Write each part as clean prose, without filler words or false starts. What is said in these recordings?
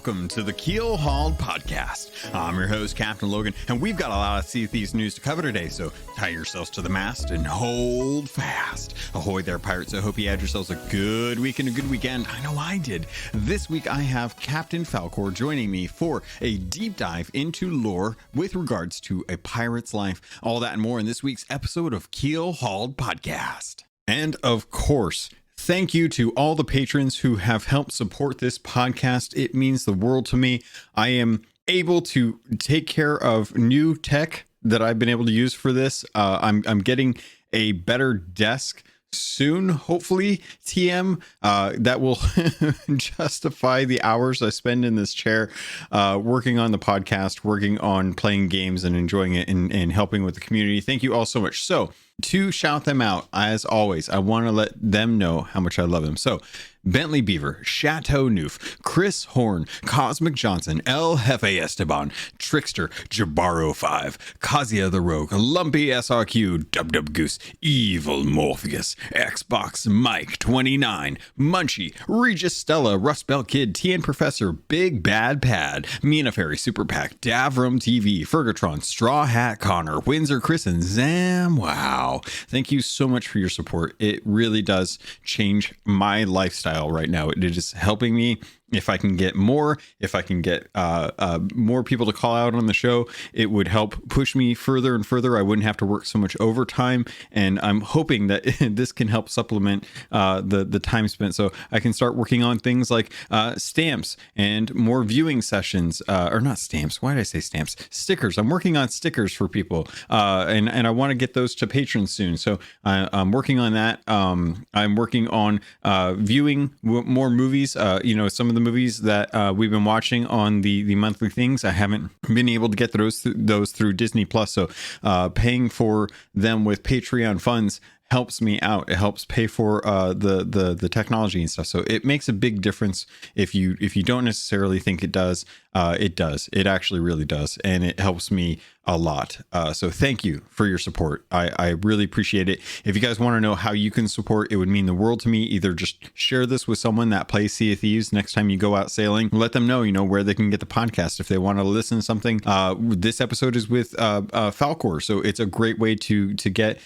Welcome to the Keelhauled podcast. I'm your host, CaptainLogun, and we've got a lot of Sea of Thieves news to cover today, so tie yourselves to the mast and hold fast. Ahoy there, pirates. I hope you had yourselves a good week and a good weekend. I know I did. This week, I have Captain Falcore joining me for a deep dive into lore with regards to a pirate's life. All that and more in this week's episode of Keelhauled podcast. And of course, thank you to all the patrons who have helped support this podcast. It means the world to me. I am able to take care of new tech that I've been able to use for this. I'm getting a better desk soon, hopefully, TM, that will justify the hours I spend in this chair, working on the podcast, working on playing games and enjoying it and helping with the community. Thank you all so much. So to shout them out, as always, I want to let them know how much I love them. So Bentley Beaver, Chateau Noof, Chris Horn, Cosmic Johnson, El Jefe Esteban, Trickster, Jabaro5, Kazia the Rogue, Lumpy SRQ, Dub Goose, Evil Morpheus, Xbox Mike 29, Munchie, Regis Stella, Rust Belt Kid, TN Professor, Big Bad Pad, Mina Fairy Super Pack, Davram TV, Fergatron, Straw Hat Connor, Windsor Chris, and Zam. Wow. Thank you so much for your support. It really does change my lifestyle right now. It is helping me. If I can get more, if I can get more people to call out on the show, it would help push me further and further. I wouldn't have to work so much overtime, and I'm hoping that this can help supplement the time spent, so I can start working on things like stamps and more viewing sessions, or not stamps. Why did I say stamps? Stickers. I'm working on stickers for people, and I want to get those to patrons soon. So I'm working on that. I'm working on viewing more movies. Some of the movies that we've been watching on the monthly things, I haven't been able to get those through Disney Plus. So paying for them with Patreon funds helps me out. It helps pay for the technology and stuff. So it makes a big difference. If you don't necessarily think it does, it does. It actually really does, and it helps me a lot. So thank you for your support. I really appreciate it. If you guys want to know how you can support, it would mean the world to me. Either just share this with someone that plays Sea of Thieves next time you go out sailing. Let them know, where they can get the podcast if they want to listen to something. This episode is with Falcore, so it's a great way to get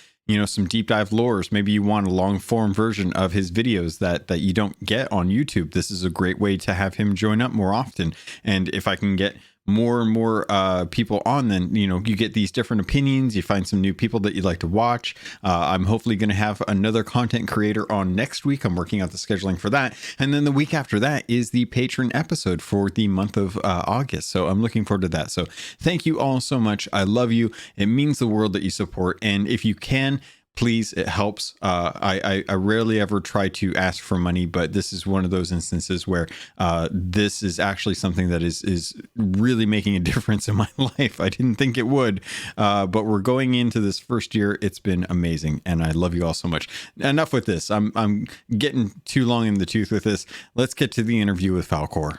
some deep dive lores. Maybe you want a long form version of his videos that you don't get on YouTube. This is a great way to have him join up more often. And if I can get more and more people on, then you get these different opinions. You find some new people that you'd like to watch. I'm hopefully going to have another content creator on next week. I'm working out the scheduling for that, and then the week after that is the patron episode for the month of August. So I'm looking forward to that. So thank you all so much. I love you. It means the world that you support, and if you can, please, it helps. I rarely ever try to ask for money, but this is one of those instances where this is actually something that is really making a difference in my life. I didn't think it would, but we're going into this first year. It's been amazing, and I love you all so much. Enough with this. I'm getting too long in the tooth with this. Let's get to the interview with Falcore.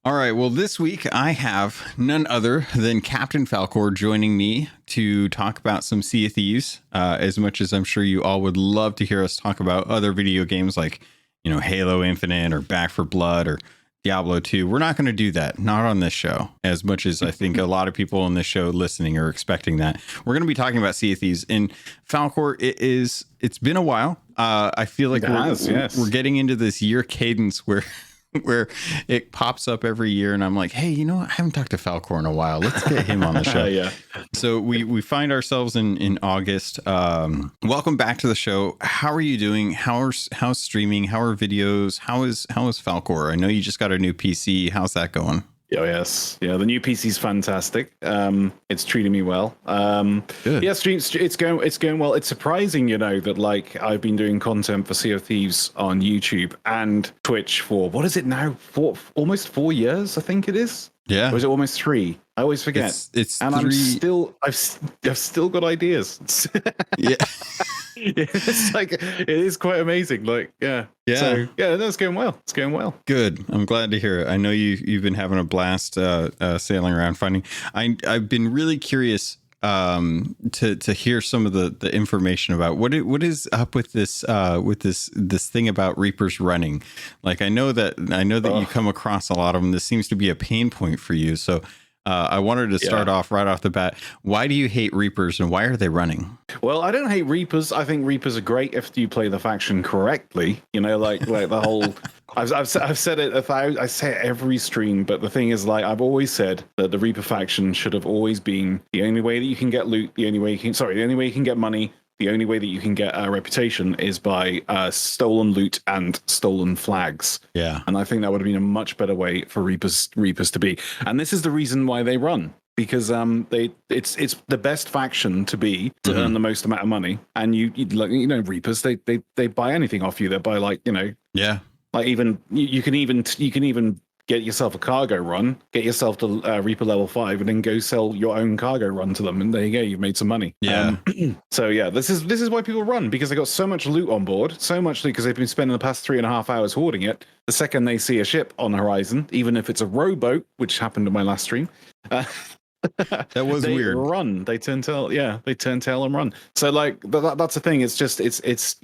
All right, well, this week I have none other than Captain Falcore joining me to talk about some Sea of Thieves, as much as I'm sure you all would love to hear us talk about other video games like, Halo Infinite or Back 4 Blood or Diablo 2. We're not going to do that, not on this show, as much as I think a lot of people on this show listening are expecting that. We're going to be talking about Sea of Thieves. And Falcore, it's been a while. I feel like we're getting into this year cadence where it pops up every year, and I'm like, hey, I haven't talked to Falcore in a while. Let's get him on the show. Yeah. So we find ourselves in August. Welcome back to the show. How are you doing? How's streaming? How are videos? How is Falcore? I know you just got a new PC. How's that going? Oh, yes. Yeah, the new PC's fantastic. It's treating me well. Good. Yeah, it's going well. It's surprising, that I've been doing content for Sea of Thieves on YouTube and Twitch for, what is it now? Almost 4 years, I think it is. Yeah. Or is it almost 3? I always forget. It's and 3. I've still got ideas. Yeah. It's it is quite amazing. Yeah. So it's going well. It's going well. Good. I'm glad to hear it. I know you've been having a blast sailing around finding. I've been really curious to hear some of the information about what is up with this thing about Reapers running. Like I know that you come across a lot of them. This seems to be a pain point for you. So I wanted to start off right off the bat. Why do you hate Reapers and why are they running? Well, I don't hate Reapers. I think Reapers are great if you play the faction correctly. You know, like the whole. I've said it I say it every stream, but the thing is, like I've always said that the Reaper faction should have always been the only way that you can get loot, the only way you can get money, the only way that you can get a reputation is by stolen loot and stolen flags. Yeah, and I think that would have been a much better way for Reapers to be. And this is the reason why they run. Because it's the best faction to be to earn the most amount of money, and you Reapers they buy anything off you. They buy like like even you can even get yourself a cargo run, get yourself to Reaper level 5, and then go sell your own cargo run to them, and there you go, you've made some money. Yeah. So yeah, this is why people run, because they got so much loot on board, so much loot because they've been spending the past 3.5 hours hoarding it. The second they see a ship on the horizon, even if it's a rowboat, which happened in my last stream. That was weird. They turn tail and run. So like that's the thing. It's just it's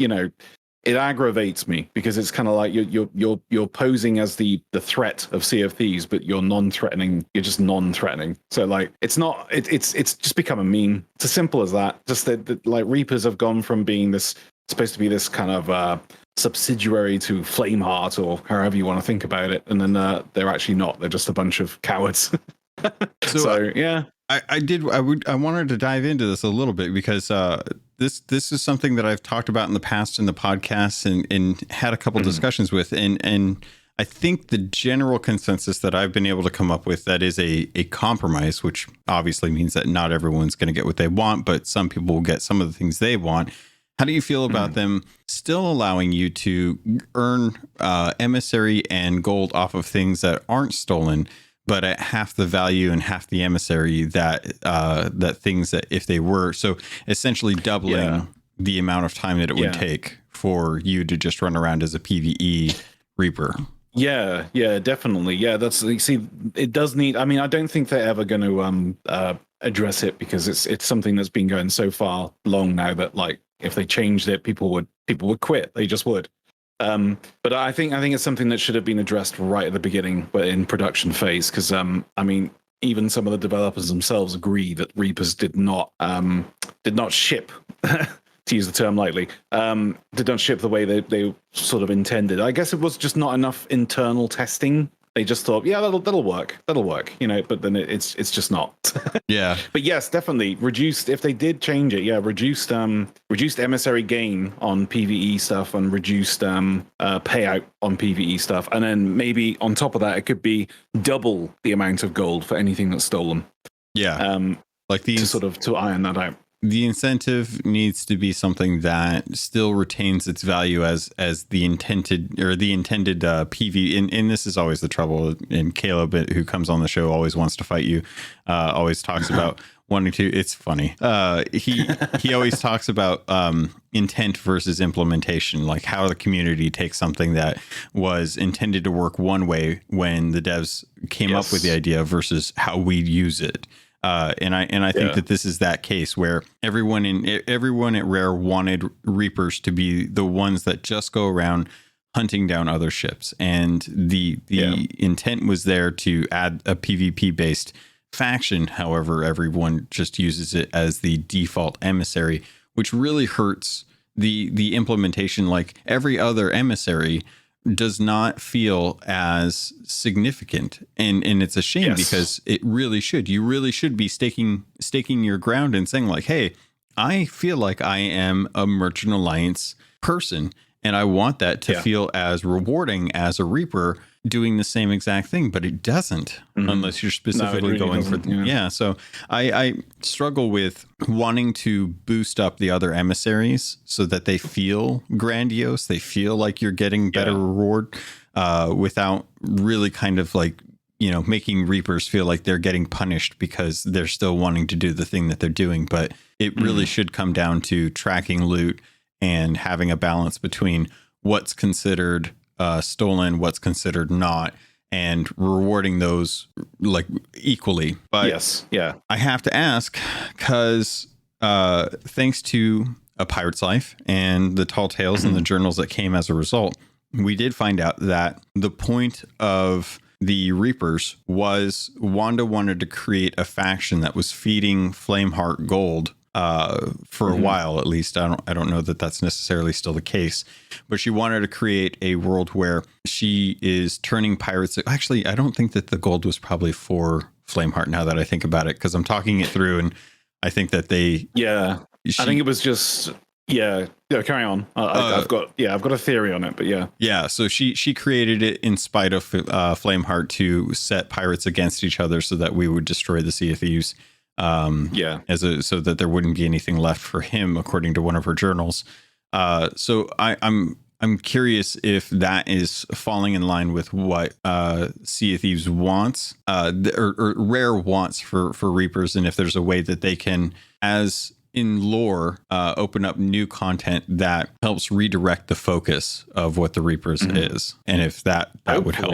it aggravates me because it's kind of like you're posing as the threat of Sea of Thieves, but you're non-threatening. You're just non-threatening. So like it's just become a meme. It's as simple as that. Just that like Reapers have gone from being supposed to be this kind of subsidiary to Flameheart or however you want to think about it, and then they're actually not. They're just a bunch of cowards. So yeah, I wanted to dive into this a little bit because this is something that I've talked about in the past in the podcast and had a couple discussions with, and I think the general consensus that I've been able to come up with that is a compromise, which obviously means that not everyone's going to get what they want, but some people will get some of the things they want. How do you feel about them still allowing you to earn emissary and gold off of things that aren't stolen, but at half the value and half the emissary that things that if they were, so essentially doubling the amount of time that it would take for you to just run around as a PvE Reaper? Yeah, definitely. Yeah, it does need. I mean, I don't think they're ever going to address it because it's something that's been going so far long now that like if they changed it, people would quit. They just would. But I think it's something that should have been addressed right at the beginning, but in production phase, because I mean, even some of the developers themselves agree that Reapers did not ship, to use the term lightly, did not ship the way they sort of intended. I guess it was just not enough internal testing. They just thought, yeah, that'll work, but then it's just not. Yeah. But yes, definitely reduced. If they did change it, reduced emissary gain on PvE stuff and reduced payout on PvE stuff, and then maybe on top of that, it could be double the amount of gold for anything that's stolen. Yeah. Like these to iron that out. The incentive needs to be something that still retains its value as the intended PV. And this is always the trouble. And Caleb, who comes on the show, always wants to fight you. Always talks about wanting to. It's funny. He always talks about intent versus implementation, like how the community takes something that was intended to work one way when the devs came up with the idea versus how we use it. And I think that this is that case where everyone at Rare wanted Reapers to be the ones that just go around hunting down other ships, and the intent was there to add a PvP based faction. However, everyone just uses it as the default emissary, which really hurts the implementation. Like every other emissary does not feel as significant, and it's a shame because it really should. You really should be staking your ground and saying like, hey, I feel like I am a Merchant Alliance person, and I want that to feel as rewarding as a Reaper doing the same exact thing, but it doesn't unless you're specifically going for so I struggle with wanting to boost up the other emissaries so that they feel grandiose, they feel like you're getting better reward, without really kind of like, making Reapers feel like they're getting punished because they're still wanting to do the thing that they're doing. But it really should come down to tracking loot and having a balance between what's considered stolen, what's considered not, and rewarding those like equally. But yes, yeah, I have to ask because thanks to A Pirate's Life and the tall tales and the journals that came as a result, we did find out that the point of the Reapers was Wanda wanted to create a faction that was feeding Flameheart gold for a while, at least. I don't know that that's necessarily still the case, but she wanted to create a world where she is turning pirates. Actually, I don't think that the gold was probably for Flameheart now that I think about it, because I'm talking it through and I think that they... Yeah, I think it was just... Yeah, carry on. I've got a theory on it, but yeah. Yeah, so she created it in spite of Flameheart to set pirates against each other so that we would destroy the Sea of Thieves. So that there wouldn't be anything left for him, according to one of her journals. So I'm curious if that is falling in line with what Sea of Thieves wants, or Rare wants for Reapers, and if there's a way that they can, as in lore, open up new content that helps redirect the focus of what the Reapers is, and if that would help.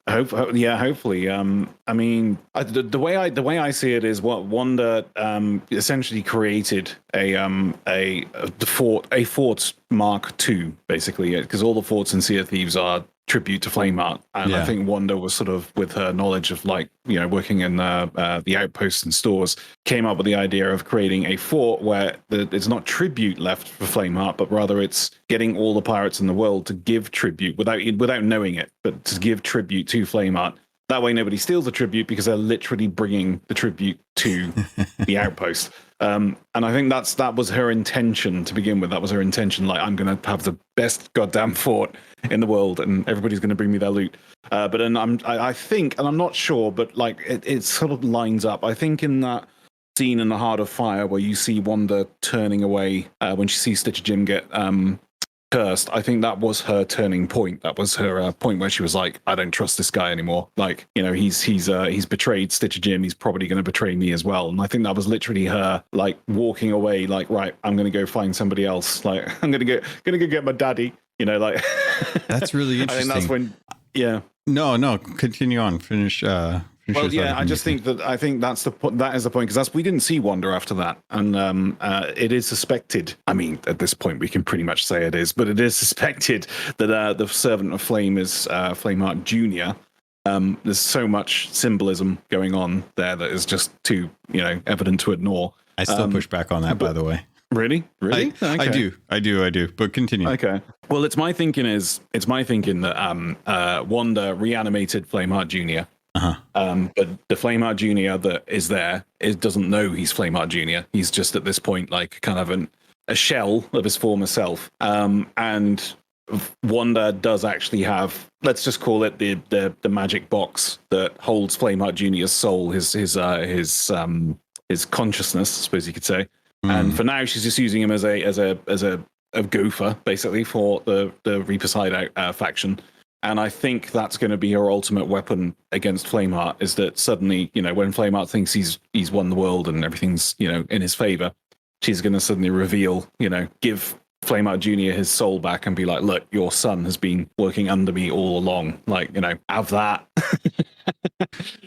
Hopefully. I mean, the way I see it is what Wanda essentially created a fort Mark II, basically, because all the forts in Sea of Thieves are tribute to Flameheart, and I think Wanda was sort of, with her knowledge of working in the outposts and stores, came up with the idea of creating a fort where it's not tribute left for Flameheart, but rather it's getting all the pirates in the world to give tribute without knowing it, but to give tribute to Flameheart. That way nobody steals the tribute because they're literally bringing the tribute to the outpost. And I think that was her intention to begin with. That was her intention. Like, I'm going to have the best goddamn fort in the world and everybody's going to bring me their loot. But then I think, and I'm not sure, but like it sort of lines up. I think in that scene in the Heart of Fire where you see Wanda turning away when she sees Stitch Jim get cursed, I think that was her turning point. That was her point where she was like, I don't trust this guy anymore. Like, he's betrayed Stitcher Jim. He's probably going to betray me as well. And I think that was literally her like walking away, like, right, I'm going to go find somebody else. Like, I'm going to go get my daddy. Like that's really interesting. I think that's when, yeah. No, continue on. Finish. Well, yeah, I think that's the point. That is the point, because we didn't see Wanda after that, and it is suspected. I mean, at this point, we can pretty much say it is, but it is suspected that the Servant of Flame is Flameheart Jr. There's so much symbolism going on there that is just too evident to ignore. I still push back on that, by the way. Really? Okay. I do. But continue. Okay. Well, it's my thinking that Wanda reanimated Flameheart Jr. But the Flameheart Jr. that is there doesn't know he's Flameheart Jr. He's just at this point like kind of a shell of his former self. And Wanda does actually have, let's just call it the magic box that holds Flameheart Jr.'s soul, his consciousness, I suppose you could say. And for now, she's just using him as a gopher, basically, for the Reaper Side faction. And I think that's going to be her ultimate weapon against Flameheart, is that suddenly, when Flameheart thinks he's won the world and everything's, in his favor, she's going to suddenly reveal, give Flameheart Jr. his soul back and be like, look, your son has been working under me all along. Like, have that.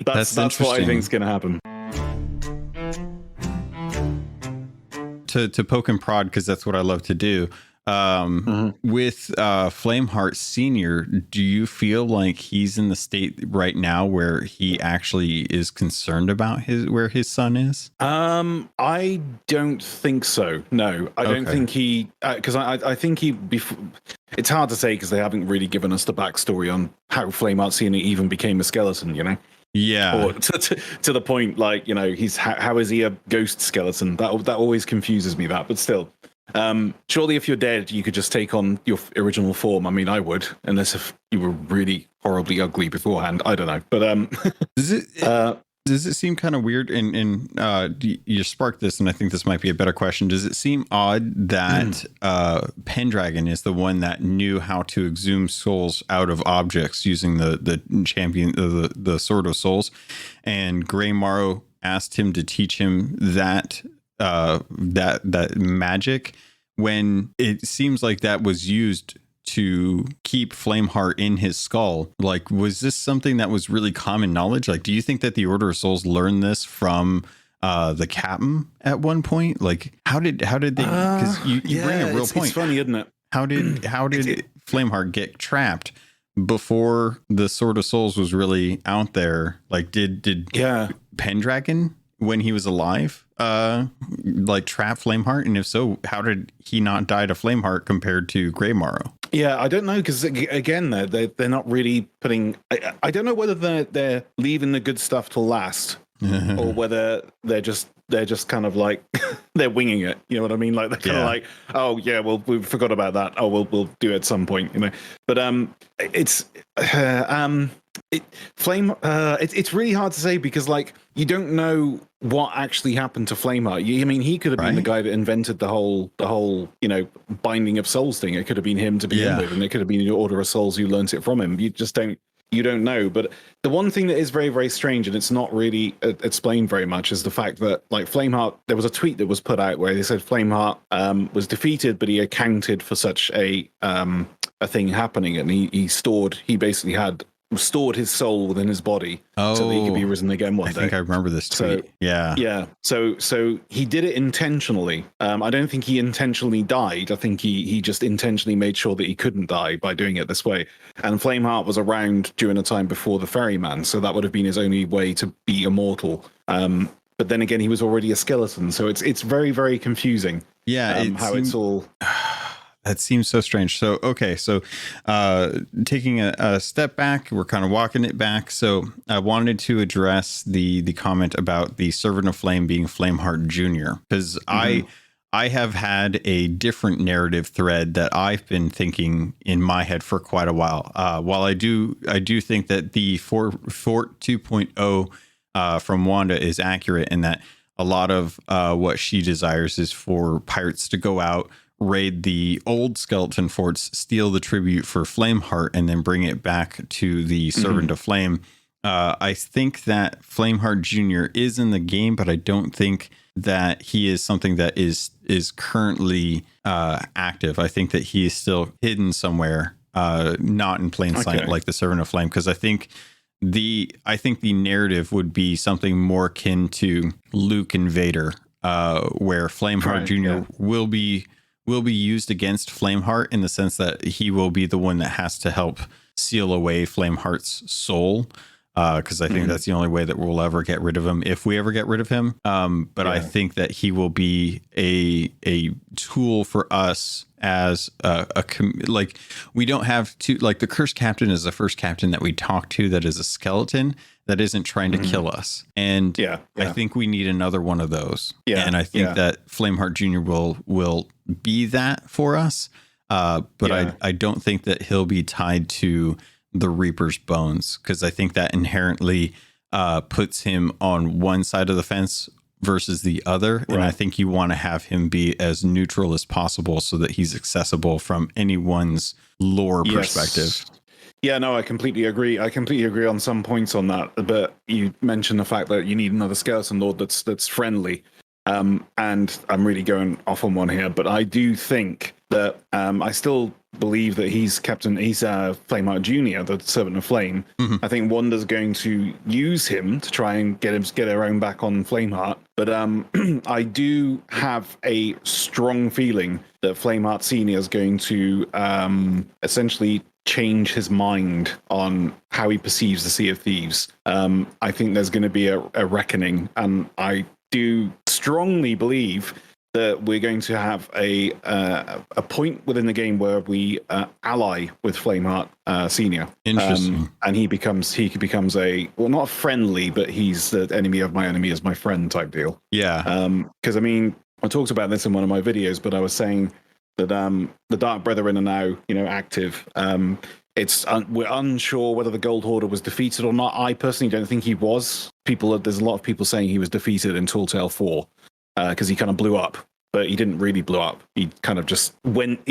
That's what I think is going to happen. To poke and prod, because that's what I love to do. With Flameheart Senior, do you feel like he's in the state right now where he actually is concerned about where his son is? I don't think so. No, I don't think he, because I think he. It's hard to say because they haven't really given us the backstory on how Flameheart Senior even became a skeleton. Yeah. Or to the point, like, he's how is he a ghost skeleton? That always confuses me. But still. Surely if you're dead, you could just take on your original form. I mean, I would, unless if you were really horribly ugly beforehand. I don't know. But does it seem kind of weird? And you sparked this, and I think this might be a better question. Does it seem odd that Pendragon is the one that knew how to exhume souls out of objects using the champion, the Sword of Souls, and Grey Morrow asked him to teach him that magic, when it seems like that was used to keep Flameheart in his skull. Like, was this something that was really common knowledge? Like, do you think that the Order of Souls learned this from the captain at one point? Like, how did they? Because you bring a real point. It's funny, isn't it? How did Flameheart get trapped before the Sword of Souls was really out there? Like, did Pendragon, when he was alive, like trap Flameheart? And if so, how did he not die to Flameheart compared to Greymarrow? Yeah, I don't know, because again, they're not really putting. I don't know whether they're leaving the good stuff to last, or whether they're just kind of like they're winging it. You know what I mean? Like they're kind of like, oh yeah, well we forgot about that. Oh, we'll do it at some point. You know, but it's really hard to say, because like you don't know what actually happened to Flameheart. I mean, he could have been the guy that invented the whole binding of souls thing. It could have been him to begin with, and it could have been the Order of Souls who learnt it from him. You don't know. But the one thing that is very, very strange, and it's not really explained very much, is the fact that like Flameheart, there was a tweet that was put out where they said Flameheart was defeated, but he accounted for such a thing happening, and he basically had stored his soul within his body so that he could be risen again one day. I think I remember this tweet. So he did it intentionally. I don't think he intentionally died. I think he just intentionally made sure that he couldn't die by doing it this way. And Flameheart was around during a time before the Ferryman, so that would have been his only way to be immortal. But then again, he was already a skeleton, so it's very, very confusing. Yeah, it's all. That seems so strange. So, okay. So, taking a step back, we're kind of walking it back. So I wanted to address the comment about the Servant of Flame being Flameheart Jr. because I have had a different narrative thread that I've been thinking in my head for quite a while. While I do think that the Fort 2.0 from Wanda is accurate, in that a lot of what she desires is for pirates to go out, raid the old skeleton forts, steal the tribute for Flameheart, and then bring it back to the Servant of Flame. I think that Flameheart Jr. is in the game, but I don't think that he is something that is currently active. I think that he is still hidden somewhere, not in plain sight like the Servant of Flame, because I think the narrative would be something more akin to Luke and Vader, where Flameheart Jr. will be used against Flameheart, in the sense that he will be the one that has to help seal away Flameheart's soul, because I think that's the only way that we'll ever get rid of him, if we ever get rid of him. But I think that he will be a tool for us as like, we don't have to, like, the Cursed Captain is the first captain that we talk to that is a skeleton that isn't trying to kill us. And I think we need another one of those. And I think that Flameheart Jr. will be that for us. But I don't think that he'll be tied to the Reaper's bones, because I think that inherently puts him on one side of the fence versus the other. And I think you want to have him be as neutral as possible so that he's accessible from anyone's lore perspective. Yeah, no, I completely agree. I completely agree on some points on that. But you mentioned the fact that you need another skeleton lord that's friendly. And I'm really going off on one here, but I do think that I still believe that he's Flameheart Jr., the Servant of Flame. I think Wanda's going to use him to try and get her own back on Flameheart. But I do have a strong feeling that Flameheart Senior is going to essentially change his mind on how he perceives the Sea of Thieves. I think there's going to be a reckoning, and I do strongly believe that we're going to have a point within the game where we ally with Flameheart Senior. Interesting. And he becomes not friendly, but he's the enemy of my enemy is my friend type deal. Yeah. Because I mean, I talked about this in one of my videos, but I was saying that the Dark Brethren are now active. We're unsure whether the Gold Hoarder was defeated or not. I personally don't think he was. There's a lot of people saying he was defeated in Tall Tale 4 because he kind of blew up, but he didn't really blow up. He kind of just went.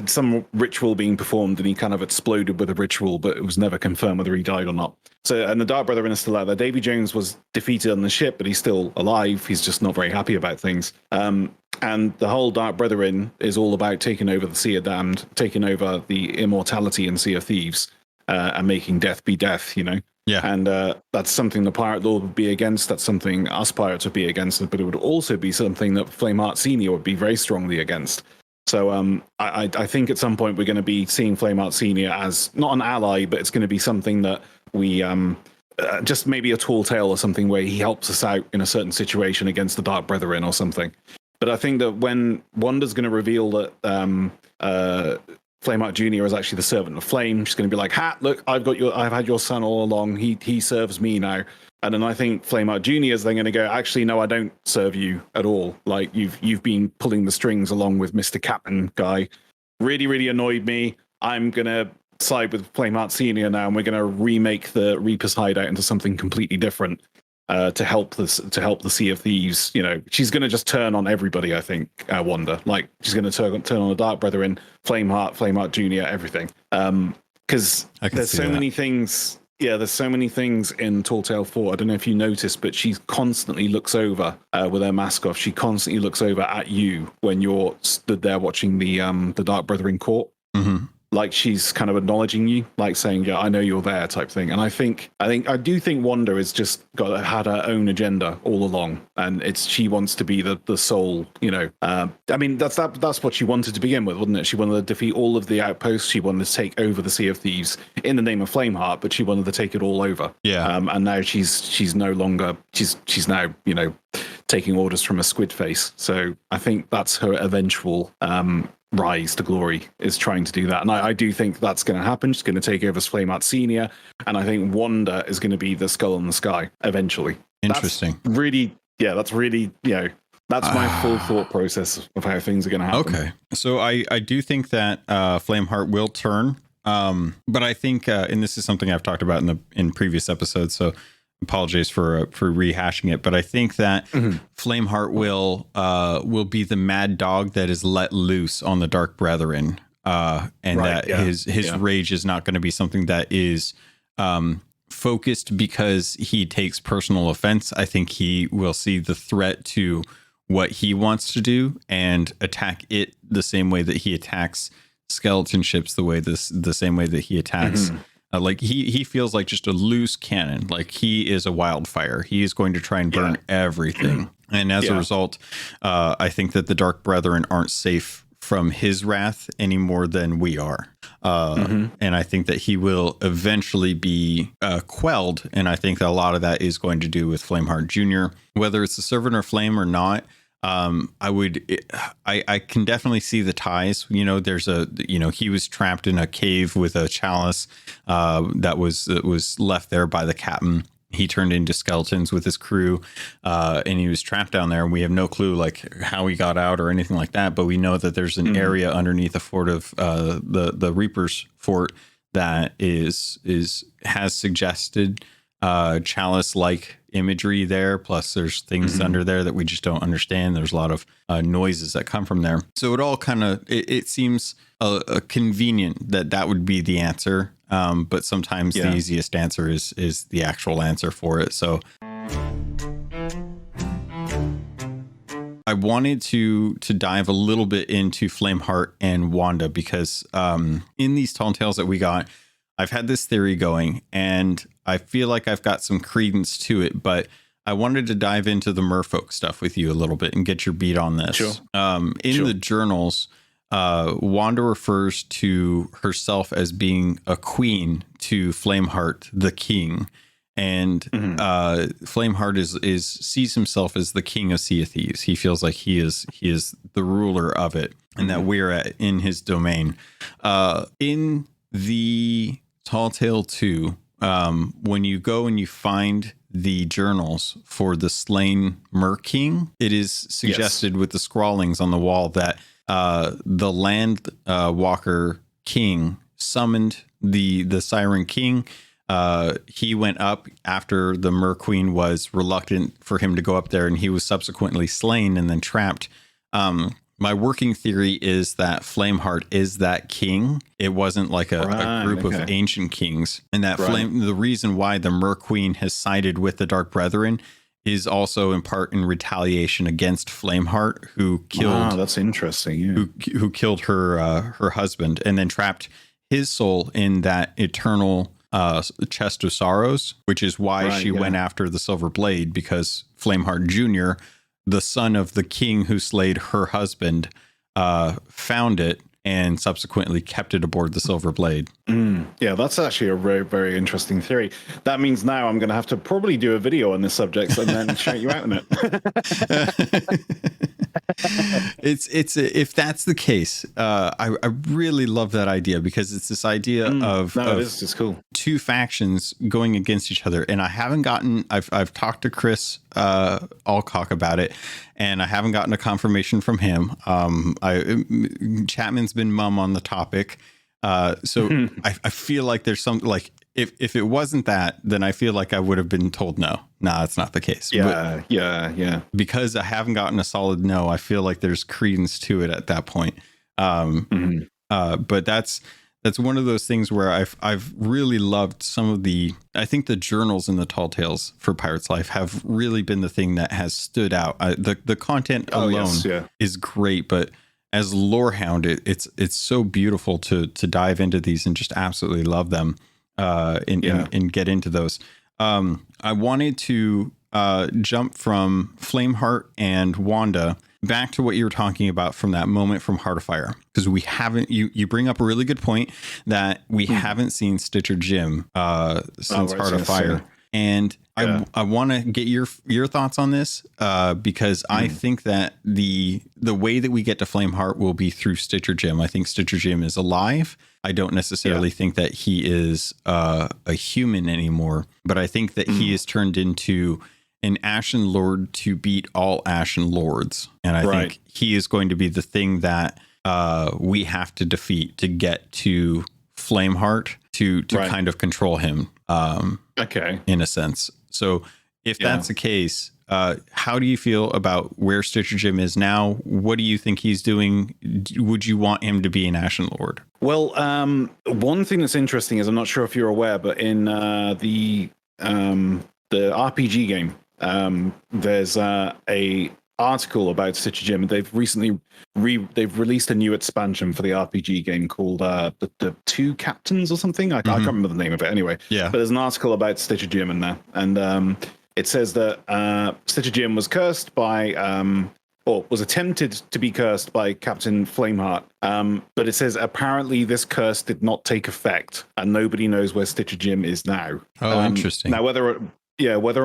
Some ritual being performed, and he kind of exploded with a ritual, but it was never confirmed whether he died or not. So, and the Dark Brethren are still out there. Davy Jones was defeated on the ship, but he's still alive. He's just not very happy about things. And the whole Dark Brethren is all about taking over the Sea of Damned, taking over the immortality in Sea of Thieves, and making death be death, you know? Yeah. And that's something the Pirate Lord would be against. That's something us pirates would be against. But it would also be something that Flameheart Senior would be very strongly against. So I think at some point we're going to be seeing Flameheart Senior as not an ally, but it's going to be something that we... just maybe a tall tale or something where he helps us out in a certain situation against the Dark Brethren or something. But I think that when Wanda's going to reveal that Flameheart Jr. is actually the servant of Flame, she's going to be like, "Ha! Look, I've had your son all along. He serves me now." And then I think Flameheart Jr. is then going to go, "Actually, no, I don't serve you at all. Like you've been pulling the strings along with Mr. Captain guy. Really, really annoyed me. I'm gonna side with Flameheart Senior now, and we're going to remake the Reaper's hideout into something completely different to help the Sea of Thieves. You know, she's going to just turn on everybody. I think Wanda, like she's going to turn on the Dark Brethren, Flameheart Junior, everything. Because there's so many things. Yeah, there's so many things in Tall Tale 4. I don't know if you noticed, but she constantly looks over with her mask off. She constantly looks over at you when you're stood there watching the Dark Brethren court. Mm-hmm. Like she's kind of acknowledging you, like saying, "Yeah, I know you're there," type thing. And I do think Wanda has just had her own agenda all along, and she wants to be the sole. You know, I mean that's what she wanted to begin with, wasn't it? She wanted to defeat all of the outposts. She wanted to take over the Sea of Thieves in the name of Flameheart, but she wanted to take it all over. Yeah. And now she's no longer she's now, you know, taking orders from a squid face. So I think that's her eventual rise to glory, is trying to do that. And I do think that's going to happen. She's going to take over as Flameheart Senior. And I think Wanda is going to be the skull in the sky eventually. Interesting. That's really, you know, that's my full thought process of how things are going to happen. Okay. So I do think that Flameheart will turn. But I think, and this is something I've talked about in previous episodes, so apologies for rehashing it, but I think that Flameheart will be the mad dog that is let loose on the Dark Brethren, his rage is not going to be something that is focused because he takes personal offense. I think he will see the threat to what he wants to do and attack it the same way that he attacks skeleton ships, the same way that he attacks. Like he feels like just a loose cannon. Like he is a wildfire. He is going to try and burn everything. And as a result, I think that the Dark Brethren aren't safe from his wrath any more than we are. And I think that he will eventually be quelled. And I think that a lot of that is going to do with Flameheart Jr. Whether it's the Servant of Flame or not, I can definitely see the ties. You know, he was trapped in a cave with a chalice that was left there by the captain. He turned into skeletons with his crew, and he was trapped down there. And we have no clue like how he got out or anything like that. But we know that there's an area underneath the fort of the Reaper's fort that has suggested chalice-like imagery there. Plus there's things under there that we just don't understand. There's a lot of noises that come from there. So it all kind of, it seems convenient that would be the answer. But sometimes the easiest answer is the actual answer for it. So I wanted to dive a little bit into Flameheart and Wanda because in these Tall Tales that we got, I've had this theory going and I feel like I've got some credence to it, but I wanted to dive into the merfolk stuff with you a little bit and get your beat on this. Sure. In the journals, Wanda refers to herself as being a queen to Flameheart, the king. And Flameheart sees himself as the king of Sea of Thieves. He feels like he is the ruler of it and that we're in his domain. In the Tall Tale 2, when you go and you find the journals for the slain Mer King, it is suggested with the scrawlings on the wall that the land walker king summoned the Siren King. He went up after the Mer Queen was reluctant for him to go up there, and he was subsequently slain and then trapped. My working theory is that Flameheart is that king. It wasn't like a group of ancient kings. And that the reason why the Mer Queen has sided with the Dark Brethren is also in part in retaliation against Flameheart, who killed. That's interesting. Yeah. Who killed her husband and then trapped his soul in that eternal chest of sorrows, which is why she went after the Silver Blade, because Flameheart Jr., the son of the king who slayed her husband, found it and subsequently kept it aboard the Silver Blade. Yeah, that's actually a very, very interesting theory. That means now I'm going to have to probably do a video on this subject and then shout you out on it. It's if that's the case, I really love that idea, because it's this idea of it is just cool. Two factions going against each other. And I haven't gotten, I've talked to Chris Alcock about it, and I haven't gotten a confirmation from him. Chapman's been mum on the topic. So I feel like there's some, like, if it wasn't that, then I feel like I would have been told no. Nah, that's not the case. Yeah, yeah. Because I haven't gotten a solid no, I feel like there's credence to it at that point. But that's one of those things where I've really loved some of the, I think the journals in the Tall Tales for Pirate's Life have really been the thing that has stood out. The content alone is great, but as Lorehound, it's so beautiful to dive into these and just absolutely love them and get into those. I wanted to jump from Flameheart and Wanda back to what you were talking about from that moment from Heart of Fire, because we haven't, you bring up a really good point that we haven't seen Stitcher Jim since Heart of Fire. And I want to get your thoughts on this because I think that the way that we get to Flameheart will be through Stitcher Jim. I think Stitcher Jim is alive. I don't necessarily think that he is a human anymore, but I think that he is turned into an Ashen Lord to beat all Ashen Lords. And I think he is going to be the thing that we have to defeat to get to Flameheart to kind of control him. In a sense. So if that's the case, how do you feel about where Stitcher Jim is now? What do you think he's doing? Would you want him to be an Ashen Lord? Well, one thing that's interesting is, I'm not sure if you're aware, but in the RPG game, there's a article about Stitcher Jim. They've recently they've released a new expansion for the RPG game called the Two Captains or something. I can't remember the name of it anyway. Yeah. But there's an article about Stitcher Jim in there, and it says that Stitcher Jim was cursed by or was attempted to be cursed by Captain Flameheart. But it says apparently this curse did not take effect, and nobody knows where Stitcher Jim is now. Oh, interesting. Now whether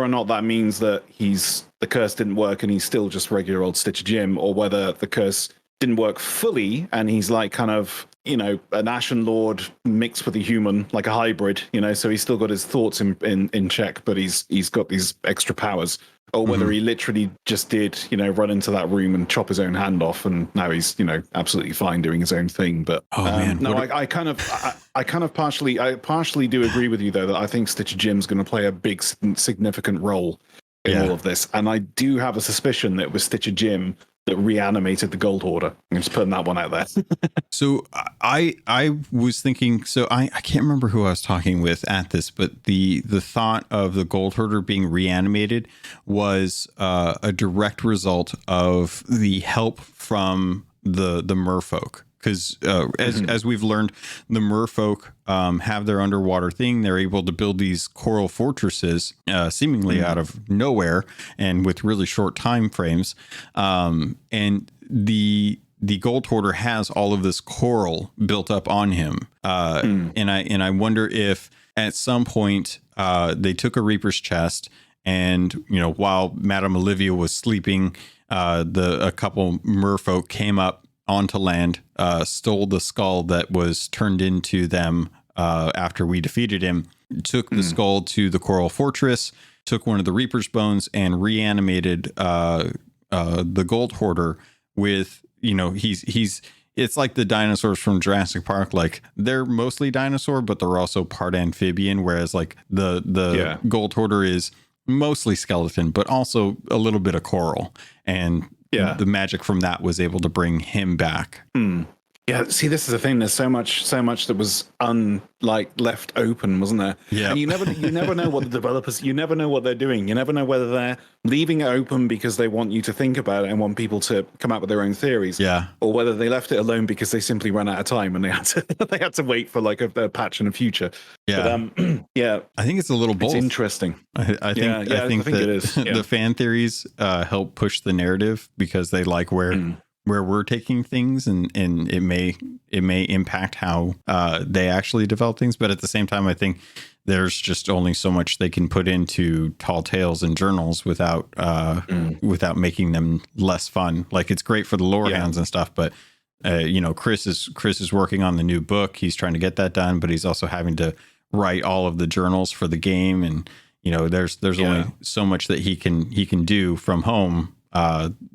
or not that means that the curse didn't work and he's still just regular old Stitcher Jim, or whether the curse didn't work fully and he's like kind of, an Ashen Lord mixed with a human, like a hybrid, so he's still got his thoughts in check, but he's got these extra powers, or whether he literally just did, run into that room and chop his own hand off, and now he's, absolutely fine doing his own thing. But I partially do agree with you though, that I think Stitcher Jim's going to play a big significant role in all of this, and I do have a suspicion that it was Stitcher Jim that reanimated the Gold Hoarder. I'm just putting that one out there. So I was thinking, so I can't remember who I was talking with at this, but the thought of the Gold Hoarder being reanimated was a direct result of the help from the merfolk. Because as we've learned, the merfolk have their underwater thing. They're able to build these coral fortresses seemingly out of nowhere and with really short time frames. And the Gold Hoarder has all of this coral built up on him. And I wonder if at some point they took a Reaper's chest, and while Madame Olivia was sleeping, a couple merfolk came up onto land, stole the skull that was turned into them after we defeated him, took the skull to the Coral Fortress, took one of the Reaper's bones, and reanimated the Gold Hoarder with, it's like the dinosaurs from Jurassic Park. Like, they're mostly dinosaur, but they're also part amphibian, whereas like the Gold Hoarder is mostly skeleton, but also a little bit of coral. And the magic from that was able to bring him back. Yeah, see, this is the thing. There's so much that was left open, wasn't there? Yeah. And you never know what the developers. You never know what they're doing. You never know whether they're leaving it open because they want you to think about it and want people to come up with their own theories. Yeah. Or whether they left it alone because they simply ran out of time and they had to wait for like a patch in the future. Yeah. But, yeah. I think it's a little both. It's interesting. I think that it is. Yeah. The fan theories help push the narrative because they like where we're taking things, and it may impact how they actually develop things. But at the same time, I think there's just only so much they can put into tall tales and journals without making them less fun. Like, it's great for the lore hounds and stuff, but Chris is working on the new book. He's trying to get that done, but he's also having to write all of the journals for the game, and there's only so much that he can do from home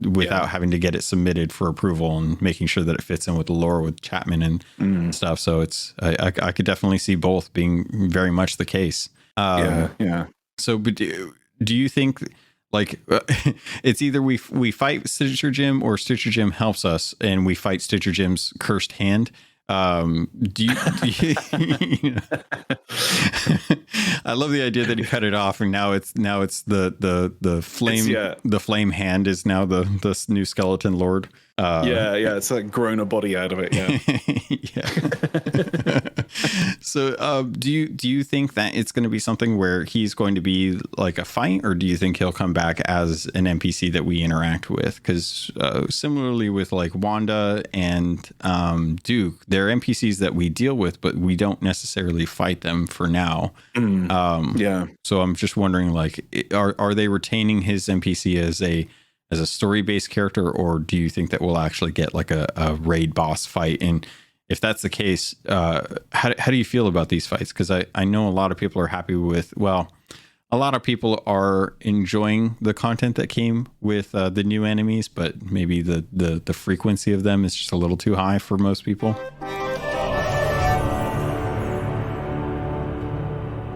without having to get it submitted for approval and making sure that it fits in with the lore with Chapman and stuff. So it's I could definitely see both being very much the case. So, but do you think, like, it's either we fight Stitcher Jim or Stitcher Jim helps us and we fight Stitcher Jim's cursed hand? Do you I love the idea that he cut it off, and now it's the flame the flame hand is now the new skeleton lord. It's like grown a body out of it. So do you think that it's going to be something where he's going to be like a fight, or do you think he'll come back as an NPC that we interact with? Because similarly with like Wanda and Duke, they're NPCs that we deal with, but we don't necessarily fight them for now. So I'm just wondering, like, are they retaining his NPC as a story-based character, or do you think that we'll actually get like a raid boss fight? And if that's the case, how do you feel about these fights? Because I know a lot of people are happy with, a lot of people are enjoying the content that came with the new enemies, but maybe the frequency of them is just a little too high for most people.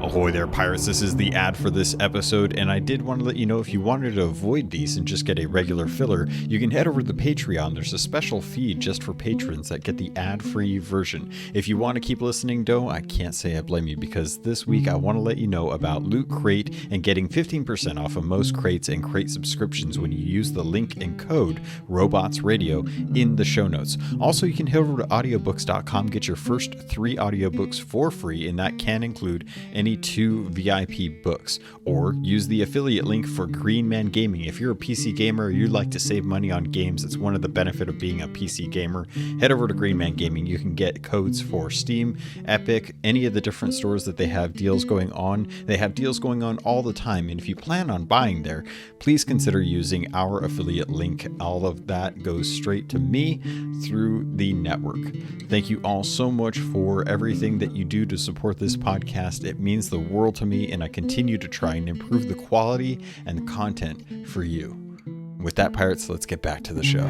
Ahoy there, pirates. This is the ad for this episode, and I did want to let you know, if you wanted to avoid these and just get a regular filler, you can head over to the Patreon. There's a special feed just for patrons that get the ad-free version. If you want to keep listening, though, I can't say I blame you, because this week I want to let you know about Loot Crate and getting 15% off of most crates and crate subscriptions when you use the link and code RobotsRadio in the show notes. Also, you can head over to audiobooks.com, get your first 3 audiobooks for free, and that can include any 2 VIP books, or use the affiliate link for Green Man Gaming. If you're a PC gamer or you'd like to save money on games, it's one of the benefits of being a PC gamer. Head over to Green Man Gaming. You can get codes for Steam, Epic, any of the different stores that they have deals going on. They have deals going on all the time, and if you plan on buying there, please consider using our affiliate link. All of that goes straight to me through the network. Thank you all so much for everything that you do to support this podcast. It means the world to me, and I continue to try and improve the quality and the content for you. With that, pirates, let's get back to the show.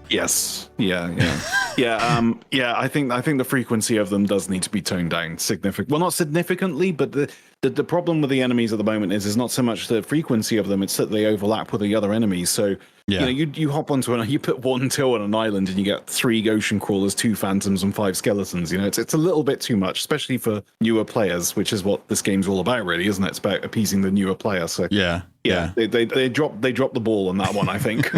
Yes. I think the frequency of them does need to be toned down significantly. Well, not significantly, but the problem with the enemies at the moment is not so much the frequency of them; it's that they overlap with the other enemies. So you hop onto you put one till on an island, and you get 3 ocean crawlers, 2 phantoms, and 5 skeletons. It's a little bit too much, especially for newer players, which is what this game's all about, really, isn't it? It's about appeasing the newer player. So they dropped the ball on that one, I think.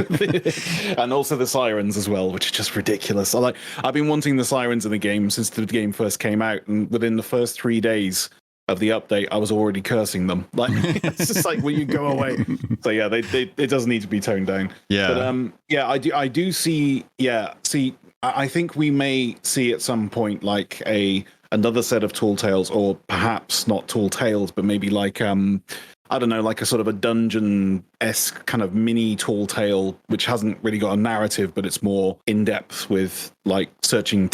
And also the sirens as well, which is just ridiculous. I've been wanting the sirens in the game since the game first came out, and within the first 3 days of the update, I was already cursing them. Like, it's just like, will you go away? So it does need to be toned down. But I do see. I think we may see at some point like another set of Tall Tales, or perhaps not Tall Tales, but maybe like I don't know, like a sort of a dungeon-esque kind of mini Tall Tale, which hasn't really got a narrative, but it's more in-depth with like searching,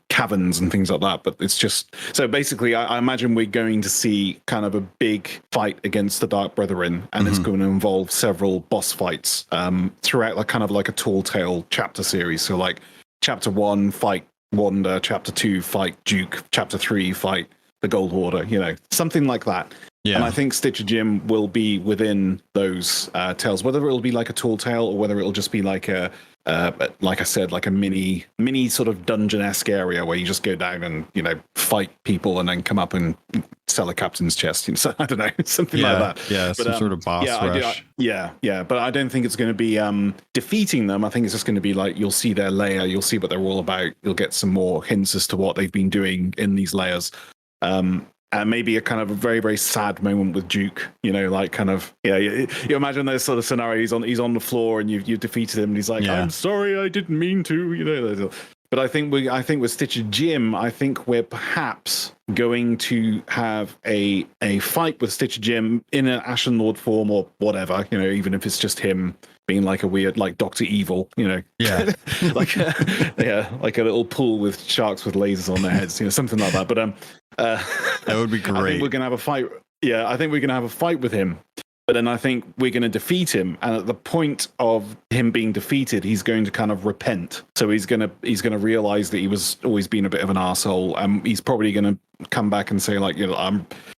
caverns and things like that. But it's just, so basically, I imagine we're going to see kind of a big fight against the Dark Brethren, and it's going to involve several boss fights throughout, like kind of like a Tall Tale chapter series. So like chapter 1, fight Wanda, chapter 2, fight Duke, chapter 3, fight the Gold Hoarder, something like that. Yeah. And I think Stitcher Jim will be within those tales, whether it'll be like a tall tale or whether it'll just be like a, like I said, like a mini sort of dungeon-esque area where you just go down and, fight people and then come up and sell a captain's chest. So I don't know, something like that. Yeah, but, some sort of boss rush. But I don't think it's going to be defeating them. I think it's just going to be like, you'll see their layer, you'll see what they're all about. You'll get some more hints as to what they've been doing in these layers. And maybe a kind of a very, very sad moment with Duke, like kind of, you imagine those sort of scenarios. He's on the floor and you've defeated him and he's like, I'm sorry, I didn't mean to, But I think with Stitcher Jim, I think we're perhaps going to have a fight with Stitcher Jim in an Ashen Lord form or whatever, even if it's just him being like a weird, like Dr. Evil, like like a little pool with sharks with lasers on their heads, something like that. But that would be great. I think we're gonna have a fight. Yeah, I think we're gonna have a fight with him. But then I think we're going to defeat him, and at the point of him being defeated, he's going to kind of repent. So he's going to realize that he was always been a bit of an arsehole, and he's probably going to come back and say like,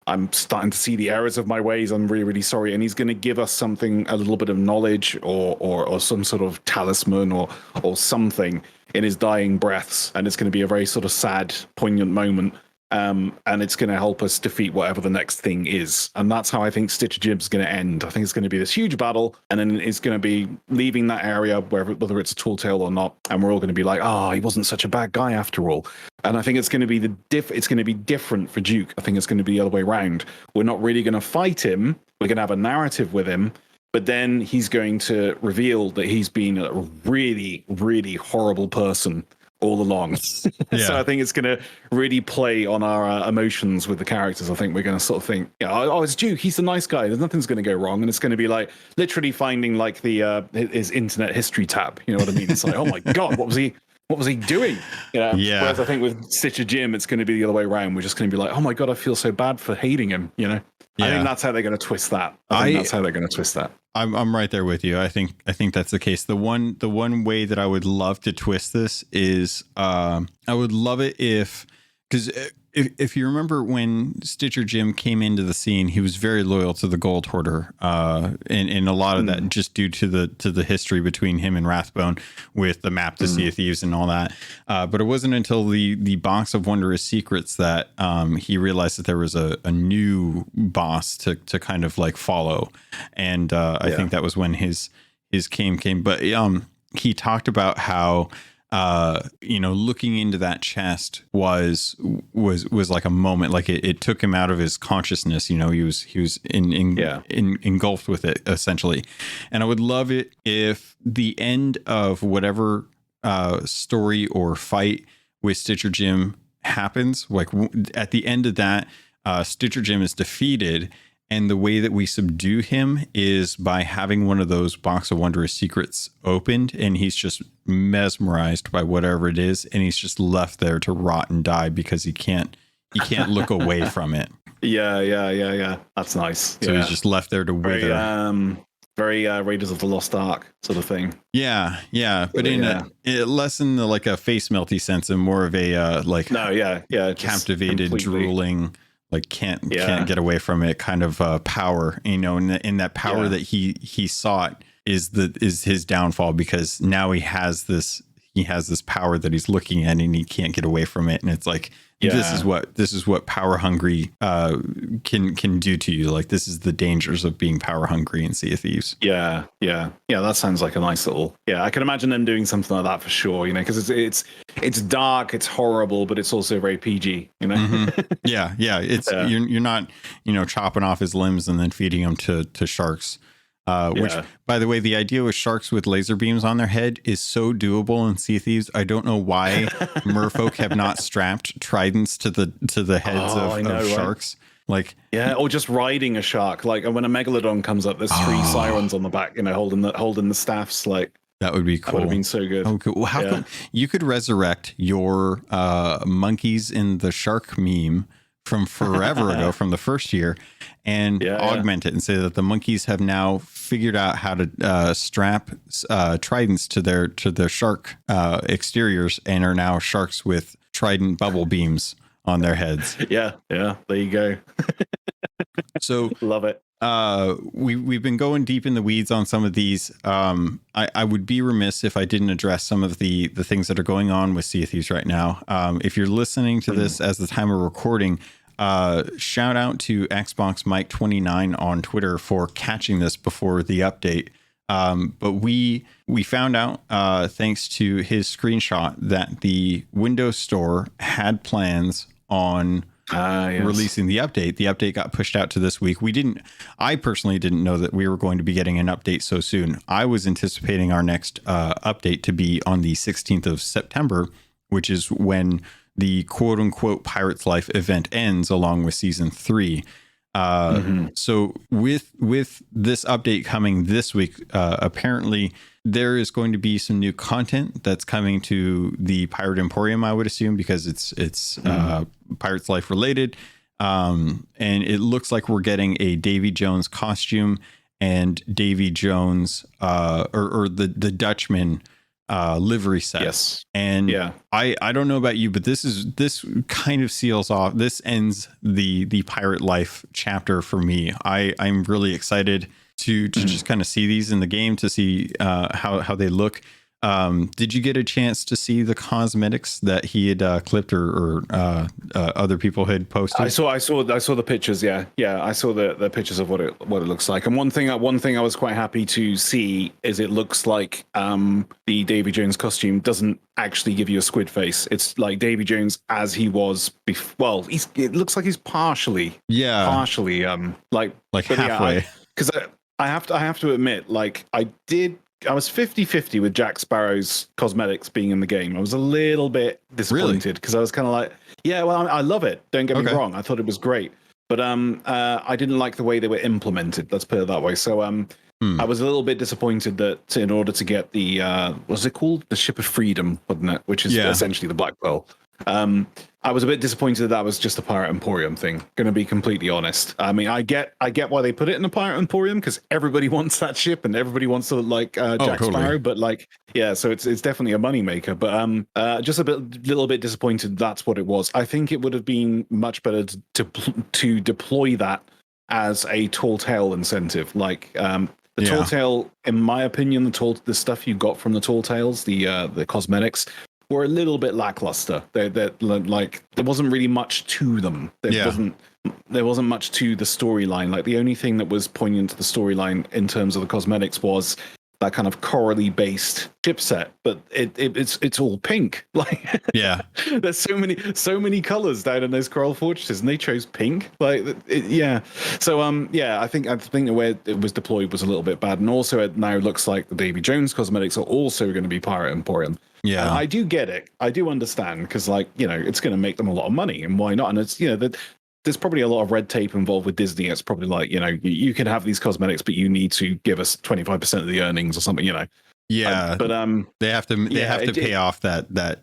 I'm starting to see the errors of my ways. I'm really, really sorry. And he's going to give us something, a little bit of knowledge or some sort of talisman or something in his dying breaths, and it's going to be a very sort of sad, poignant moment. And it's going to help us defeat whatever the next thing is. And that's how I think Stitcher Jim's going to end. I think it's going to be this huge battle, and then it's going to be leaving that area, whether it's a tall tale or not, and we're all going to be like, he wasn't such a bad guy after all. And I think it's going to be it's going to be different for Duke. I think it's going to be the other way around. We're not really going to fight him. We're going to have a narrative with him. But then he's going to reveal that he's been a really, really horrible person all along. So I think it's going to really play on our emotions with the characters. I think we're going to sort of think, it's Duke, he's the nice guy, there's nothing's going to go wrong. And it's going to be like literally finding like the his internet history tab, you know what I mean? It's like, oh my god, what was he doing? Whereas I think with Stitcher Jim, it's going to be the other way around. We're just going to be like, oh my god, I feel so bad for hating him, I think that's how they're going to twist that. I'm right there with you. I think that's the case. The one way that I would love to twist this is I would love it because if you remember when Stitcher Jim came into the scene, he was very loyal to the Gold Hoarder, and a lot of that just due to the history between him and Rathbone with the map to Sea of Thieves and all that. But it wasn't until the Box of Wondrous Secrets that he realized that there was a new boss to kind of like follow, and I think that was when his came. But he talked about how looking into that chest was like a moment, like it took him out of his consciousness. He was engulfed with it essentially. And I would love it if the end of whatever story or fight with Stitcher Jim happens, like at the end of that, Stitcher Jim is defeated. And the way that we subdue him is by having one of those Box of Wondrous Secrets opened, and he's just mesmerized by whatever it is, and he's just left there to rot and die because he can't look away from it. Yeah. That's nice. So he's just left there to wither. Very Raiders of the Lost Ark sort of thing. Yeah. But in less in like a face melty sense and more of a captivated, drooling, like can't get away from it kind of power, and that power that he sought is his downfall, because now he has this power that he's looking at and he can't get away from it. And it's like, this is what power hungry can do to you. Like, this is the dangers of being power hungry in Sea of Thieves. Yeah. That sounds like a nice little. Yeah, I can imagine them doing something like that for sure. Because it's dark, it's horrible, but it's also very PG. Mm-hmm. Yeah. It's you're not chopping off his limbs and then feeding him to sharks. Which, by the way, the idea with sharks with laser beams on their head is so doable in Sea Thieves. I don't know why merfolk have not strapped tridents to the heads of sharks. Like, or just riding a shark. Like when a megalodon comes up, there's three sirens on the back, holding the staffs. Like, that would be cool. That would have been so good. Oh, cool. Well, how come you could resurrect your monkeys in the shark meme from forever ago, from the first year, and augment it and say that the monkeys have now figured out how to strap tridents to their shark exteriors and are now sharks with trident bubble beams on their heads. Yeah, there you go. So love it. We've been going deep in the weeds on some of these. I would be remiss if I didn't address some of the things that are going on with Sea of Thieves right now. If you're listening to this as the time of recording, shout out to Xbox Mike 29 on Twitter for catching this before the update. But we found out, thanks to his screenshot, that the Windows Store had plans on releasing the update. The update got pushed out to this week. I personally didn't know that we were going to be getting an update so soon. I was anticipating our next update to be on the 16th of September, which is when the quote unquote Pirate's Life event ends along with season 3. So with this update coming this week, apparently there is going to be some new content that's coming to the Pirate Emporium, I would assume, because it's Pirate's Life related. And it looks like we're getting a Davy Jones costume and Davy Jones, or the Dutchman livery set. Yes. And I don't know about you, but this kind of seals off. This ends the Pirate Life chapter for me. I'm really excited to just kind of see these in the game, to see how they look. Did you get a chance to see the cosmetics that he had clipped or other people had posted? I saw the pictures. Yeah. I saw the pictures of what it looks like. And one thing I was quite happy to see is it looks like the Davy Jones costume doesn't actually give you a squid face. It's like Davy Jones as he was before. Well, it looks like he's partially like halfway. Because I have to admit, like I was 50-50 with Jack Sparrow's cosmetics being in the game. I was a little bit disappointed because I was kind of like, yeah, well, I love it. Don't get me wrong. I thought it was great. But I didn't like the way they were implemented. Let's put it that way. So I was a little bit disappointed that in order to get the, what's it called? The Ship of Freedom, wasn't it? Which is essentially the Black Pearl. I was a bit disappointed that was just a Pirate Emporium thing. Going to be completely honest. I mean, I get why they put it in the Pirate Emporium, because everybody wants that ship and everybody wants to look like Jack Sparrow. But like, yeah, so it's definitely a moneymaker. But just little bit disappointed that's what it was. I think it would have been much better to deploy that as a tall tale incentive. Like tall tale, in my opinion, the stuff you got from the tall tales, the cosmetics, were a little bit lackluster. They're like there wasn't really much to them. There wasn't much to the storyline. Like the only thing that was poignant to the storyline in terms of the cosmetics was that kind of corally based chipset, but it's all pink. Like there's so many colors down in those coral fortresses, and they chose pink. Like So I think the way it was deployed was a little bit bad, and also it now looks like the Davy Jones cosmetics are also going to be Pirate Emporium. Yeah, I do get it. I do understand, because it's going to make them a lot of money, and why not? And it's there's probably a lot of red tape involved with Disney. It's probably like, you can have these cosmetics, but you need to give us 25% of the earnings or something, Yeah, but they have to pay off that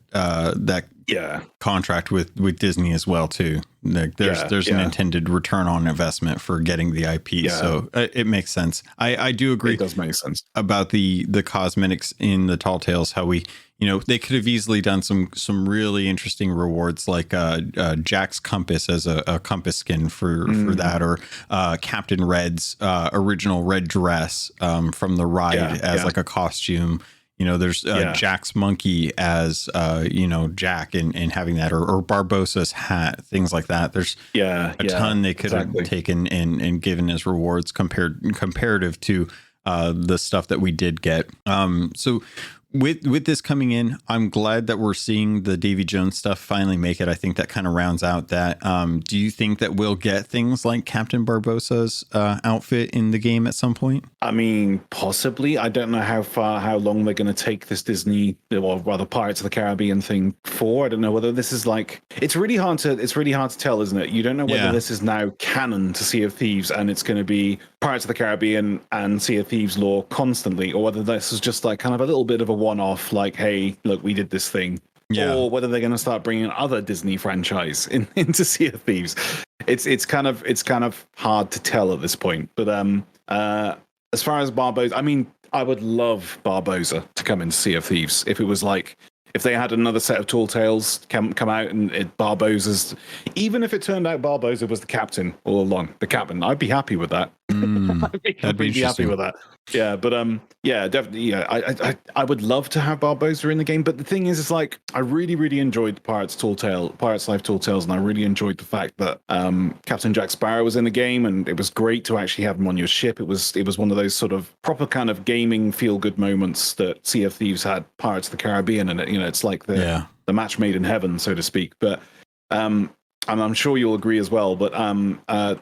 contract with Disney as well too. Like there's an intended return on investment for getting the IP, so it makes sense. I do agree. It does make sense about the cosmetics in the Tall Tales. How we they could have easily done some really interesting rewards, like Jack's compass as a compass skin for that, or Captain Red's original red dress from the ride as like a costume. There's Jack's monkey as Jack and having that, or Barbossa's hat, things like that. There's a ton they could have taken and given as rewards comparative to the stuff that we did get. So with this coming in, I'm glad that we're seeing the Davy Jones stuff finally make it. I think that kind of rounds out that. Do you think that we'll get things like Captain Barbossa's outfit in the game at some point? I mean, possibly. I don't know how long they're going to take this Disney, or rather Pirates of the Caribbean thing for. I don't know whether this is like, it's really hard to tell, isn't it? You don't know whether this is now canon to Sea of Thieves and it's going to be Pirates of the Caribbean and Sea of Thieves lore constantly, or whether this is just like kind of a little bit of a one-off, like, hey, look, we did this thing. Or whether they're going to start bringing other Disney franchise into Sea of Thieves. It's kind of hard to tell at this point. But as far as Barbossa, I mean, I would love Barbossa to come into Sea of Thieves if it was like if they had another set of Tall Tales come out and Barbossa's, even if it turned out Barbossa was the captain all along, the captain, I'd be happy with that. I'd be happy with that. Yeah, but yeah, definitely. Yeah, I would love to have Barbossa in the game, but the thing is, it's like I really enjoyed Pirates Life Tall Tales, and I really enjoyed the fact that Captain Jack Sparrow was in the game, and it was great to actually have him on your ship. It was one of those sort of proper kind of gaming feel good moments that Sea of Thieves had Pirates of the Caribbean, and it's like the match made in heaven, so to speak. But and I'm sure you'll agree as well, but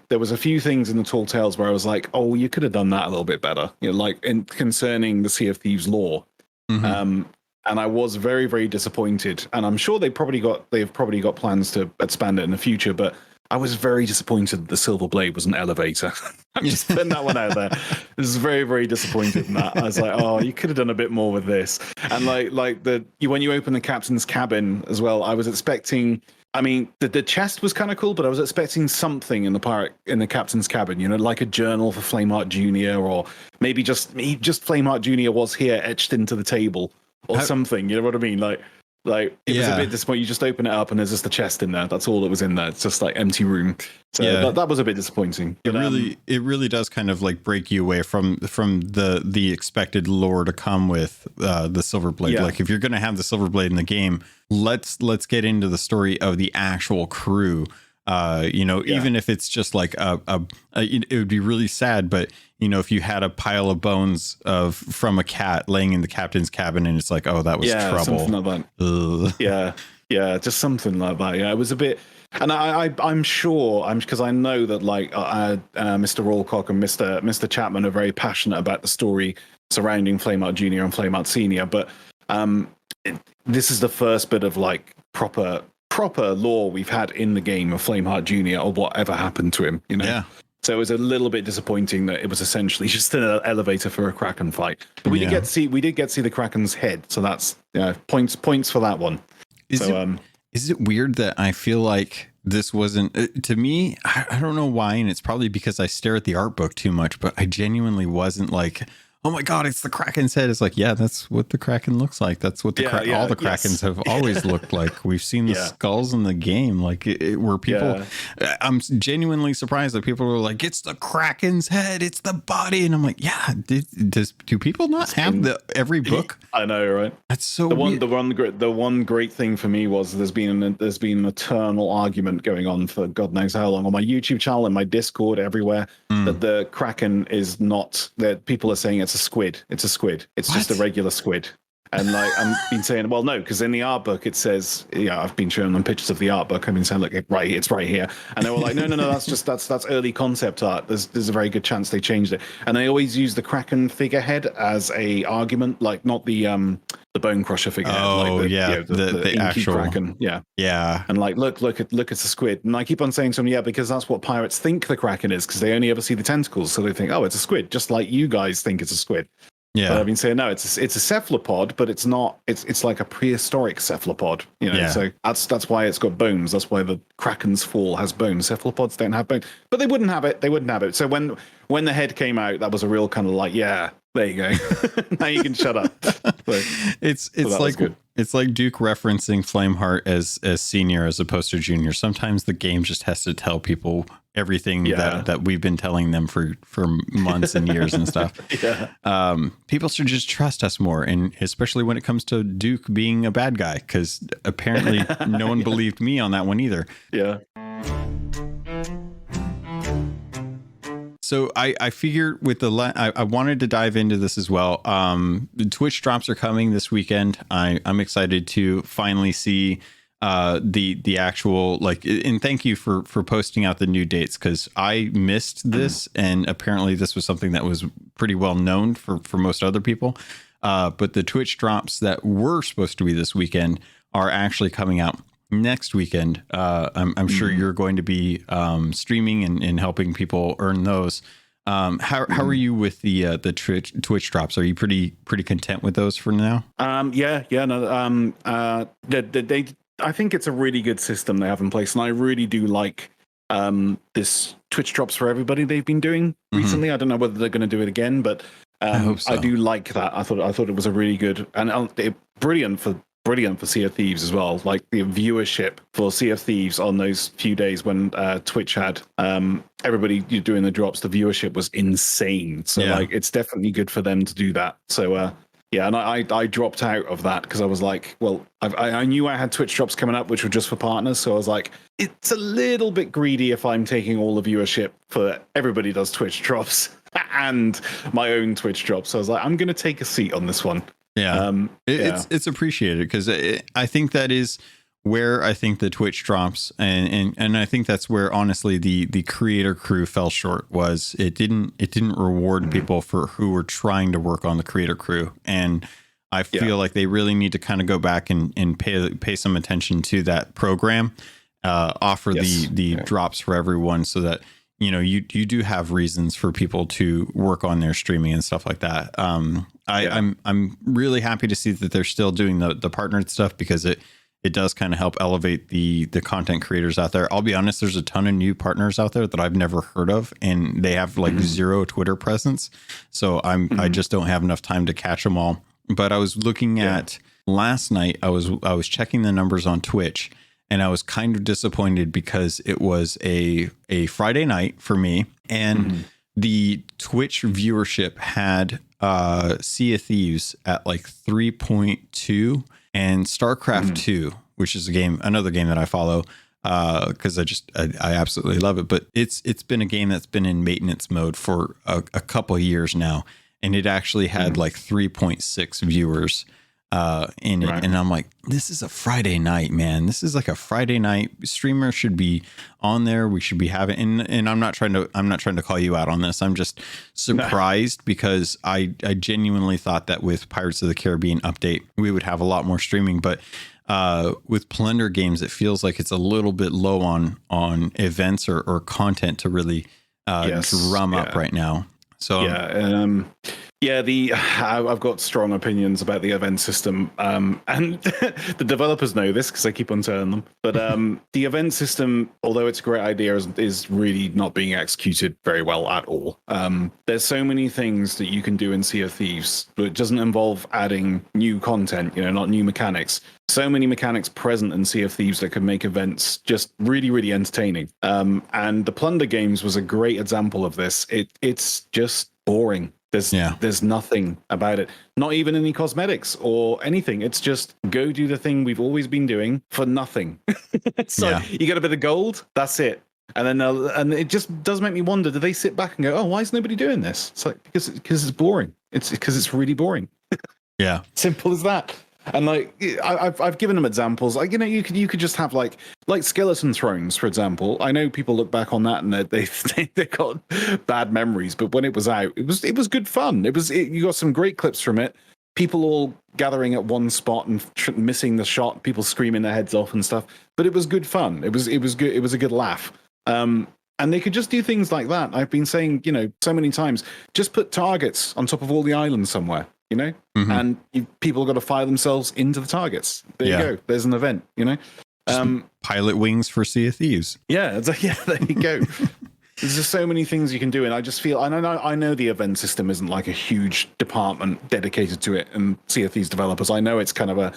there was a few things in the Tall Tales where I was like, oh, you could have done that a little bit better, like concerning the Sea of Thieves lore. And I was very disappointed, and I'm sure they've probably got plans to expand it in the future, but I was very disappointed that the Silver Blade was an elevator. I'm just putting that one out there. I was very disappointed in that. I was like, oh, you could have done a bit more with this. And when you open the captain's cabin as well, I was expecting, I mean, the chest was kind of cool, but I was expecting something in the captain's cabin, like a journal for Flameheart Jr., or maybe just Flameheart Jr. was here etched into the table or something. You know what I mean? Like it was a bit disappointing. You just open it up and there's just the chest in there. That's all that was in there. It's just like empty room. So that was a bit disappointing. But, it really does kind of like break you away from the expected lore to come with the Silver Blade. Like if you're going to have the Silver Blade in the game, let's get into the story of the actual crew. Even if it's just like it would be really sad, but if you had a pile of bones from a cat laying in the captain's cabin, and it's like, oh, that was trouble. Something like that. Yeah, just something like that. Yeah, it was a bit, and I'm sure, because I know that Mr. Rawlcock and Mr. Chapman are very passionate about the story surrounding Flameheart Jr. and Flameheart Senior, but this is the first bit of like proper lore we've had in the game of Flameheart Jr. or whatever happened to him, Yeah. So it was a little bit disappointing that it was essentially just an elevator for a Kraken fight. But we did get to see the Kraken's head, so that's points for that one. Is it weird that I feel like this wasn't to me? I don't know why, and it's probably because I stare at the art book too much. But I genuinely wasn't like, oh my God, it's the Kraken's head. It's like, yeah, that's what the Kraken looks like. That's what all the Krakens have always looked like. We've seen the skulls in the game. Like where people, I'm genuinely surprised that people are like, it's the Kraken's head. It's the body. And I'm like, yeah, do people not have every book? I know, right? That's so weird. The one great thing for me was there's been an eternal argument going on for God knows how long on my YouTube channel and my Discord everywhere that the Kraken is not, that people are saying it's a squid. It's a squid. It's just a regular squid. And like I've been saying, well, no, because in the art book it says, I've been showing them pictures of the art book. I've been saying, look, it's right here. And they were like, no, that's early concept art. There's a very good chance they changed it. And they always use the Kraken figurehead as a argument, like not the Bone Crusher figurehead. Oh, like the actual Kraken. Yeah. And like, look, it's a squid. And I keep on saying to them, because that's what pirates think the Kraken is, because they only ever see the tentacles, so they think, oh, it's a squid, just like you guys think it's a squid. Yeah, but I've been saying no. It's a cephalopod, but it's not. It's like a prehistoric cephalopod. So that's why it's got bones. That's why the Kraken's fall has bones. Cephalopods don't have bones, but they wouldn't have it. So when the head came out, that was a real kind of like, yeah, there you go. Now you can shut up. It's like Duke referencing Flameheart as senior as opposed to junior. Sometimes the game just has to tell people everything that we've been telling them for months and years and stuff. People should just trust us more, and especially when it comes to Duke being a bad guy, because apparently no one believed me on that one either. So I figured I wanted to dive into this as well. The Twitch drops are coming this weekend. I'm excited to finally see the actual, and thank you for posting out the new dates, because I missed this, and apparently this was something that was pretty well known for most other people. But the Twitch drops that were supposed to be this weekend are actually coming out next weekend. I'm sure you're going to be streaming and helping people earn those. How are you with the Twitch drops? Are you pretty content with those for now? I think it's a really good system they have in place, and I really do like this Twitch drops for everybody they've been doing recently. I don't know whether they're going to do it again, but I hope so. I do like that. I thought it was a really good and brilliant for brilliant for Sea of Thieves as well. Like the viewership for Sea of Thieves on those few days when Twitch had everybody doing the drops, the viewership was insane. So like it's definitely good for them to do that. So yeah, and I dropped out of that because I was like, well, I knew I had Twitch drops coming up, which were just for partners. So I was like, it's a little bit greedy if I'm taking all the viewership for everybody does Twitch drops and my own Twitch drops. So I was like, I'm going to take a seat on this one. Yeah, it's appreciated because I think that is where I think the Twitch drops, and I think that's where honestly the creator crew fell short. Was it didn't reward people for who were trying to work on the creator crew, and I feel like they really need to kind of go back and pay some attention to that program, offer the drops for everyone, so that you do have reasons for people to work on their streaming and stuff like that. I'm really happy to see that they're still doing the partnered stuff, because it does kind of help elevate the content creators out there. I'll be honest, there's a ton of new partners out there that I've never heard of, and they have like zero Twitter presence. So I just don't have enough time to catch them all. But I was looking at last night, I was checking the numbers on Twitch, and I was kind of disappointed because it was a Friday night for me, and the Twitch viewership had Sea of Thieves at like 3.2 and StarCraft 2, which is another game that I follow because I absolutely love it. But it's been a game that's been in maintenance mode for a couple of years now, and it actually had like 3.6 viewers in it. And I'm like, this is a Friday night, man. This is like a Friday night. Streamer should be on there. We should be having, and I'm not trying to call you out on this. I'm just surprised because I genuinely thought that with Pirates of the Caribbean update, we would have a lot more streaming, but with Plunder games, it feels like it's a little bit low on events or content to really drum up right now. So I've got strong opinions about the event system, and the developers know this because I keep on telling them. But the event system, although it's a great idea, is really not being executed very well at all. There's so many things that you can do in Sea of Thieves, but it doesn't involve adding new content, not new mechanics. So many mechanics present in Sea of Thieves that could make events just really, really entertaining. And the Plunder games was a great example of this. It's just boring. There's nothing about it, not even any cosmetics or anything. It's just go do the thing we've always been doing for nothing. You get a bit of gold, that's it. And then and it just does make me wonder, do they sit back and go, oh, why is nobody doing this? It's like, because it's boring. It's because it's really boring. Yeah. Simple as that. And like I've given them examples. Like you could just have like skeleton thrones, for example. I know people look back on that and they got bad memories, but when it was out, it was good fun. You got some great clips from it. People all gathering at one spot and missing the shot. People screaming their heads off and stuff. But it was good fun. It was good. It was a good laugh. And they could just do things like that. I've been saying so many times, just put targets on top of all the islands somewhere. And people got to fire themselves into the targets. There you go. There's an event, pilot wings for Sea of Thieves. Yeah. It's like, there you go. There's just so many things you can do. And I just feel, I know the event system isn't like a huge department dedicated to it. And Sea of Thieves developers, I know it's kind of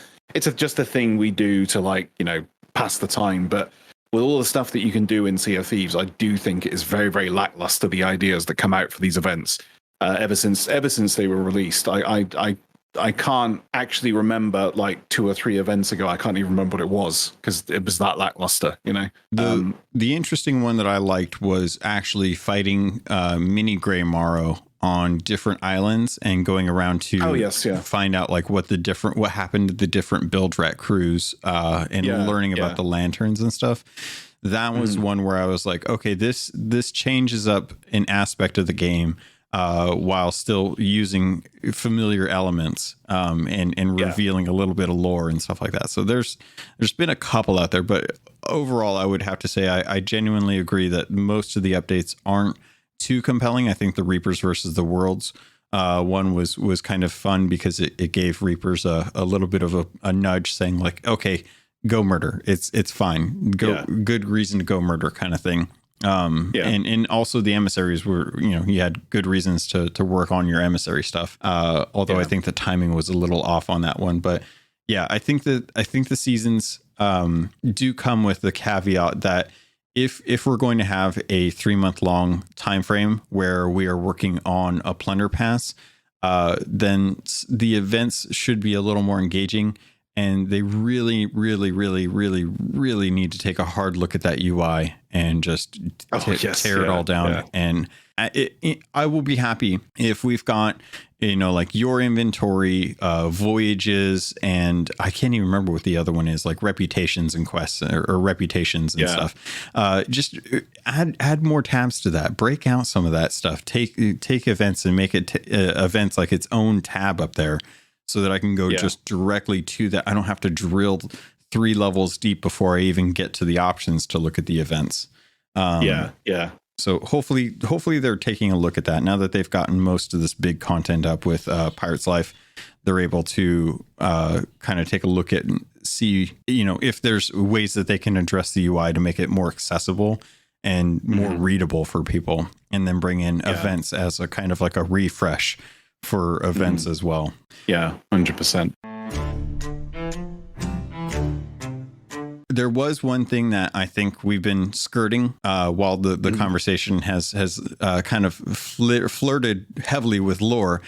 just a thing we do to pass the time. But with all the stuff that you can do in Sea of Thieves, I do think it is very, very lackluster, the ideas that come out for these events. Ever since they were released, I can't actually remember 2 or 3 events ago. I can't even remember what it was because it was that lackluster. The interesting one that I liked was actually fighting Mini Grey Morrow on different islands and going around to find out what happened to the different build rat crews and learning about the lanterns and stuff. That was one where I was like, okay, this changes up an aspect of the game. While still using familiar elements and revealing a little bit of lore and stuff like that. So there's been a couple out there, but overall, I would have to say I genuinely agree that most of the updates aren't too compelling. I think the Reapers versus the Worlds one was kind of fun because it gave Reapers a little bit of a nudge saying like, okay, go murder. It's fine. Good reason to go murder kind of thing. And also the emissaries were, you had good reasons to work on your emissary stuff. Although I think the timing was a little off on that one, but Yeah, I think the seasons do come with the caveat that if we're going to have a 3-month long time frame where we are working on a plunder pass, then the events should be a little more engaging, and they really, really, really, really, really need to take a hard look at that UI and just tear it all down. Yeah. And I will be happy if we've got, like your inventory, voyages, and I can't even remember what the other one is, like reputations and quests or reputations and stuff. Just add more tabs to that. Break out some of that stuff. Take events and make it events like its own tab up there, so that I can go just directly to that. I don't have to drill 3 levels deep before I even get to the options to look at the events. So hopefully they're taking a look at that now that they've gotten most of this big content up with Pirate's Life. They're able to kind of take a look at and see, if there's ways that they can address the UI to make it more accessible and more readable for people, and then bring in events as a kind of like a refresh for events as well. Yeah, 100%. There was one thing that I think we've been skirting while the conversation has kind of flirted heavily with lore.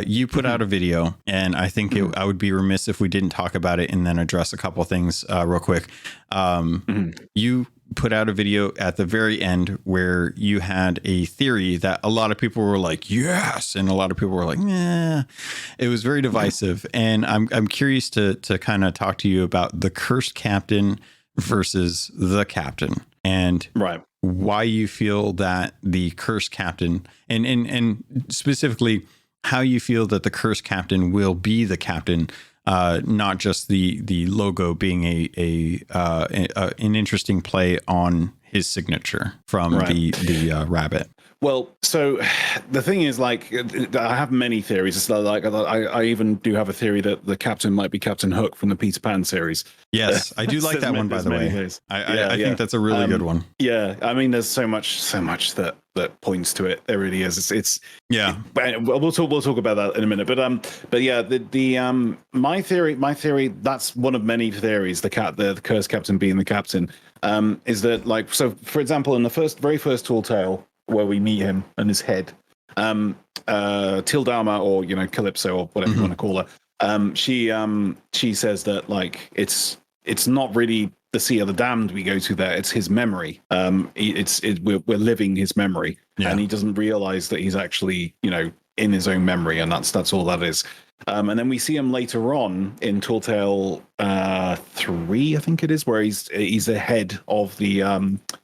You put out a video, and I think I would be remiss if we didn't talk about it and then address a couple of things real quick. You put out a video at the very end where you had a theory that a lot of people were like, yes, and a lot of people were like, nah. It was very divisive, and I'm curious to kind of talk to you about the cursed captain versus the captain, and why you feel that the cursed captain, and specifically how you feel that the cursed captain will be the captain. Not just the logo being an interesting play on his signature from the rabbit. Well, so the thing is, like, I have many theories. It's like I even do have a theory that the captain might be Captain Hook from the Peter Pan series. Yes, I do like that one, by the way. I think that's a really good one. Yeah, I mean, there's so much that points to it. There really is. It's we'll talk about that in a minute. But yeah, my theory. That's one of many theories. The cursed captain being the captain. Is that, like, so? For example, in the very first Tall Tale, where we meet him and his head, Tildama, or Calypso, or whatever you want to call her, she says that, like, it's not really the Sea of the Damned we go to there, it's his memory. We're living his memory, and he doesn't realize that he's actually in his own memory, and that's all that is. And then we see him later on in Tall Tale 3, I think it is, where he's the head of the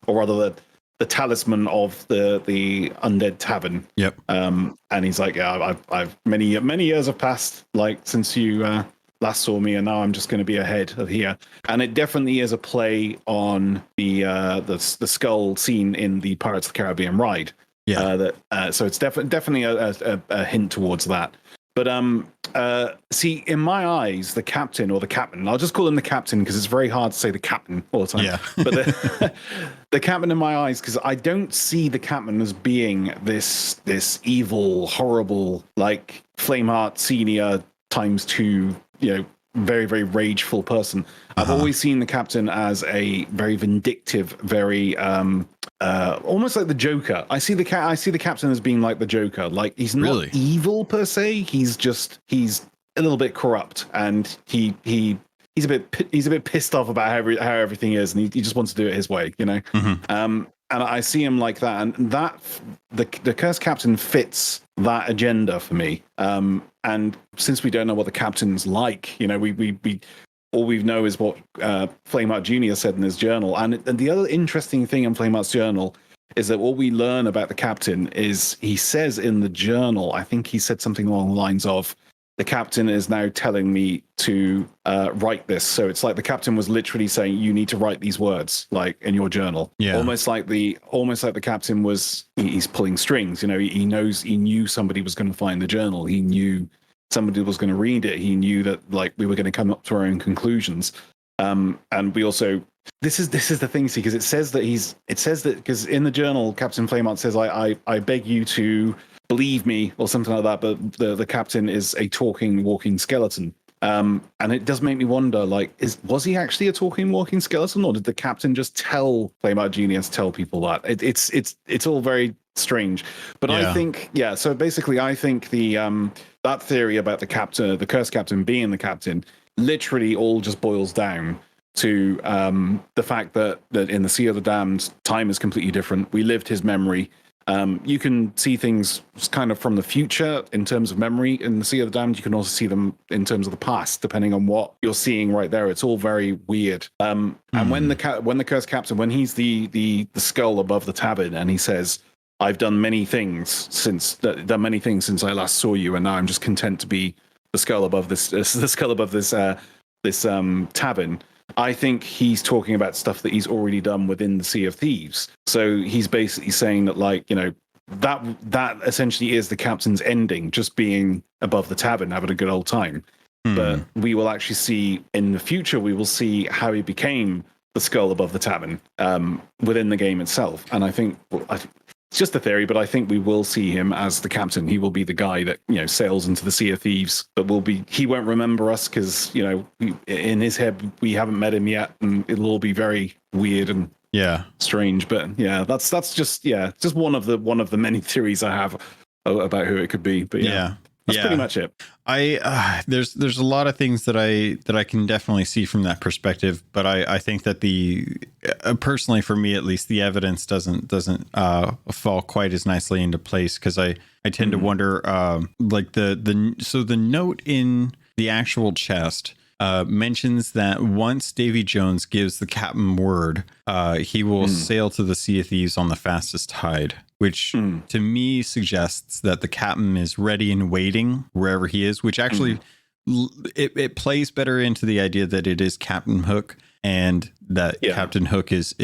or rather the talisman of the undead tavern. Yep. And he's like, I've many years have passed, like, since you last saw me, and now I'm just going to be ahead of here. And it definitely is a play on the skull scene in the Pirates of the Caribbean ride. Yeah. So it's definitely a hint towards that. But see, in my eyes, the captain, or the captain, I'll just call him the captain because it's very hard to say the captain all the time. Yeah. But the captain in my eyes, because I don't see the captain as being this evil, horrible, like Flameheart Senior ×2, very, very rageful person. I've always seen the captain as a very vindictive, very almost like the Joker. I see the captain as being like the Joker. Like, he's not evil per se. He's a little bit corrupt, and he's a bit pissed off about how everything is, and he just wants to do it his way, and I see him like that, and that the cursed captain fits that agenda for me. And since we don't know what the captain's like, we all we know is what Flameheart Jr. said in his journal. And the other interesting thing in Flameheart's journal is that what we learn about the captain is, he says in the journal, I think he said something along the lines of, the captain is now telling me to write this. So it's like the captain was literally saying, you need to write these words, like, in your journal. Yeah. Almost like the captain was, he's pulling strings. He knew somebody was going to find the journal. He knew somebody was going to read it. He knew that, like, we were going to come up to our own conclusions. And we also, this is the thing, see, because it says that because in the journal, Captain Flameheart says, I beg you to believe me, or something like that, but the captain is a talking, walking skeleton. And it does make me wonder, like, was he actually a talking, walking skeleton, or did the captain just tell Playbot Genius tell people that? It's all very strange. But I think, so basically I think the that theory about the captain, the cursed captain being the captain, literally all just boils down to the fact that in the Sea of the Damned, time is completely different. We lived his memory. You can see things kind of from the future in terms of memory in the Sea of the Damned. You can also see them in terms of the past, depending on what you're seeing right there. It's all very weird. And when the cursed captain, when he's the skull above the tavern, and he says, "I've done many things since I last saw you, and now I'm just content to be the skull above this tavern." I think he's talking about stuff that he's already done within the Sea of Thieves. So he's basically saying that, like, you know, that essentially is the captain's ending, just being above the tavern, having a good old time. But we will actually see in the future, we will see how he became the skull above the tavern within the game itself. And I think it's just a theory, but I think we will see him as the captain. He will be the guy that, you know, sails into the Sea of Thieves, but he won't remember us because, you know, in his head, we haven't met him yet, and it'll all be very weird and strange. But that's just one of the many theories I have about who it could be. But that's pretty much it. There's a lot of things that I can definitely see from that perspective, but I think that personally, for me at least, the evidence doesn't fall quite as nicely into place, because I tend to wonder, like the note in the actual chest mentions that once Davy Jones gives the captain word, he will sail to the Sea of Thieves on the fastest tide, which to me suggests that the captain is ready and waiting wherever he is, which actually it plays better into the idea that it is Captain Hook, and that Captain Hook is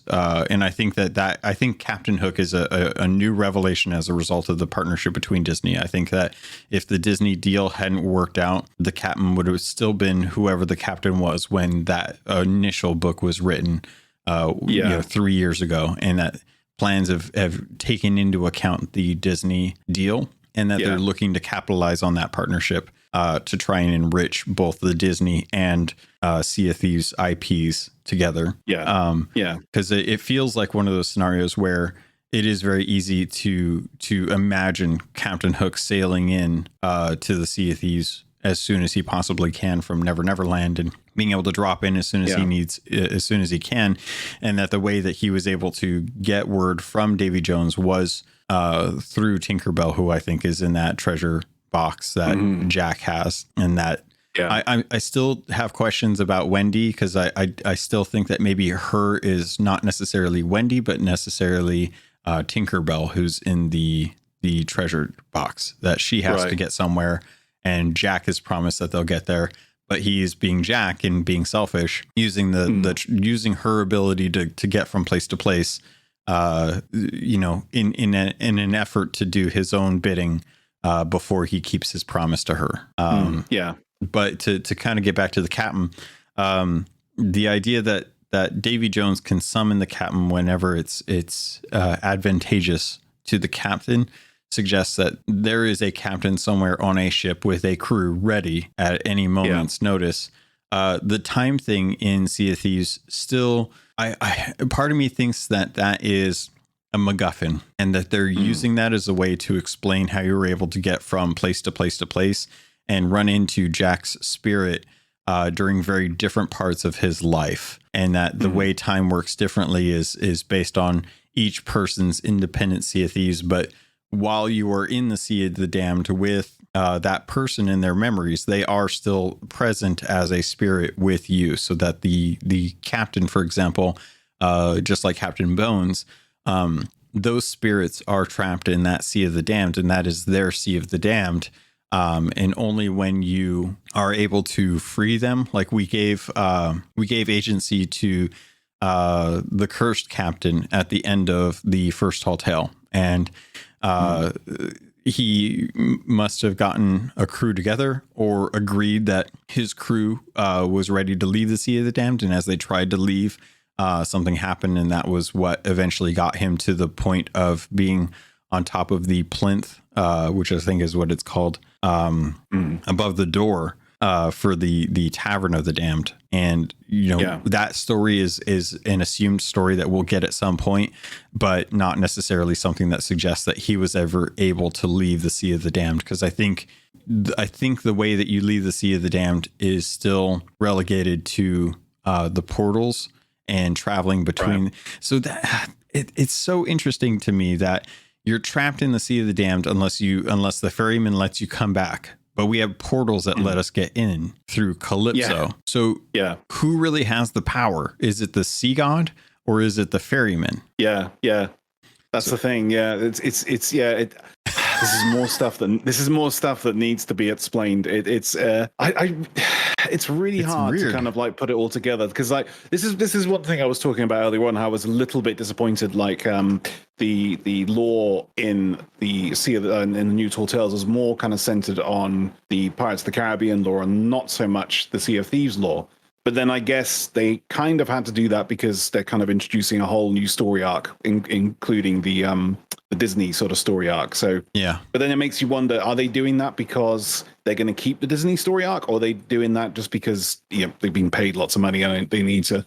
and I think I think Captain Hook is a new revelation as a result of the partnership between Disney. I think that if the Disney deal hadn't worked out, the captain would have still been whoever the captain was when that initial book was written 3 years ago, and that plans have taken into account the Disney deal, and that they're looking to capitalize on that partnership to try and enrich both the Disney and Sea of Thieves IPs together. Because it feels like one of those scenarios where it is very easy to imagine Captain Hook sailing in to the Sea of Thieves as soon as he possibly can from Never Never Land, and being able to drop in as soon as he needs, as soon as he can. And that the way that he was able to get word from Davy Jones was through Tinkerbell, who I think is in that treasure box that Jack has. And that I still have questions about Wendy, because I still think that maybe her is not necessarily Wendy, but necessarily Tinkerbell, who's in the treasure box, that she has to get somewhere. And Jack has promised that they'll get there, but he's being Jack and being selfish, using using her ability to get from place to place, in an effort to do his own bidding before he keeps his promise to her. But to kind of get back to the captain, the idea that Davy Jones can summon the captain whenever it's advantageous to the captain suggests that there is a captain somewhere on a ship with a crew ready at any moment's notice. The time thing in Sea of Thieves still, part of me thinks that is a MacGuffin, and that they're using that as a way to explain how you were able to get from place to place to place and run into Jack's spirit during very different parts of his life. And that the way time works differently is based on each person's independent Sea of Thieves. But while you are in the Sea of the Damned with that person in their memories, they are still present as a spirit with you. So that the captain, for example, just like Captain Bones, those spirits are trapped in that Sea of the Damned, and that is their Sea of the Damned. And only when you are able to free them, like we gave agency to the cursed captain at the end of the first Tall Tale, and he must have gotten a crew together or agreed that his crew was ready to leave the Sea of the Damned. And as they tried to leave, something happened, and that was what eventually got him to the point of being on top of the plinth, which I think is what it's called, above the door. for the Tavern of the Damned. And, that story is an assumed story that we'll get at some point, but not necessarily something that suggests that he was ever able to leave the Sea of the Damned. Because I think the way that you leave the Sea of the Damned is still relegated to the portals and traveling between. Right. So that it's so interesting to me that you're trapped in the Sea of the Damned unless the ferryman lets you come back. But we have portals that let us get in through Calypso. Yeah. So who really has the power? Is it the sea god or is it the ferryman? Yeah. That's the thing. Yeah. This is more stuff that needs to be explained. It's really hard to kind of like put it all together, because like this is one thing I was talking about earlier on. How I was a little bit disappointed, like the lore in the Sea of in the New Tall Tales is more kind of centered on the Pirates of the Caribbean lore and not so much the Sea of Thieves lore. But then I guess they kind of had to do that because they're kind of introducing a whole new story arc, including the Disney sort of story arc. So yeah. But then it makes you wonder: are they doing that because they're going to keep the Disney story arc, or are they doing that just because they've been paid lots of money and they need to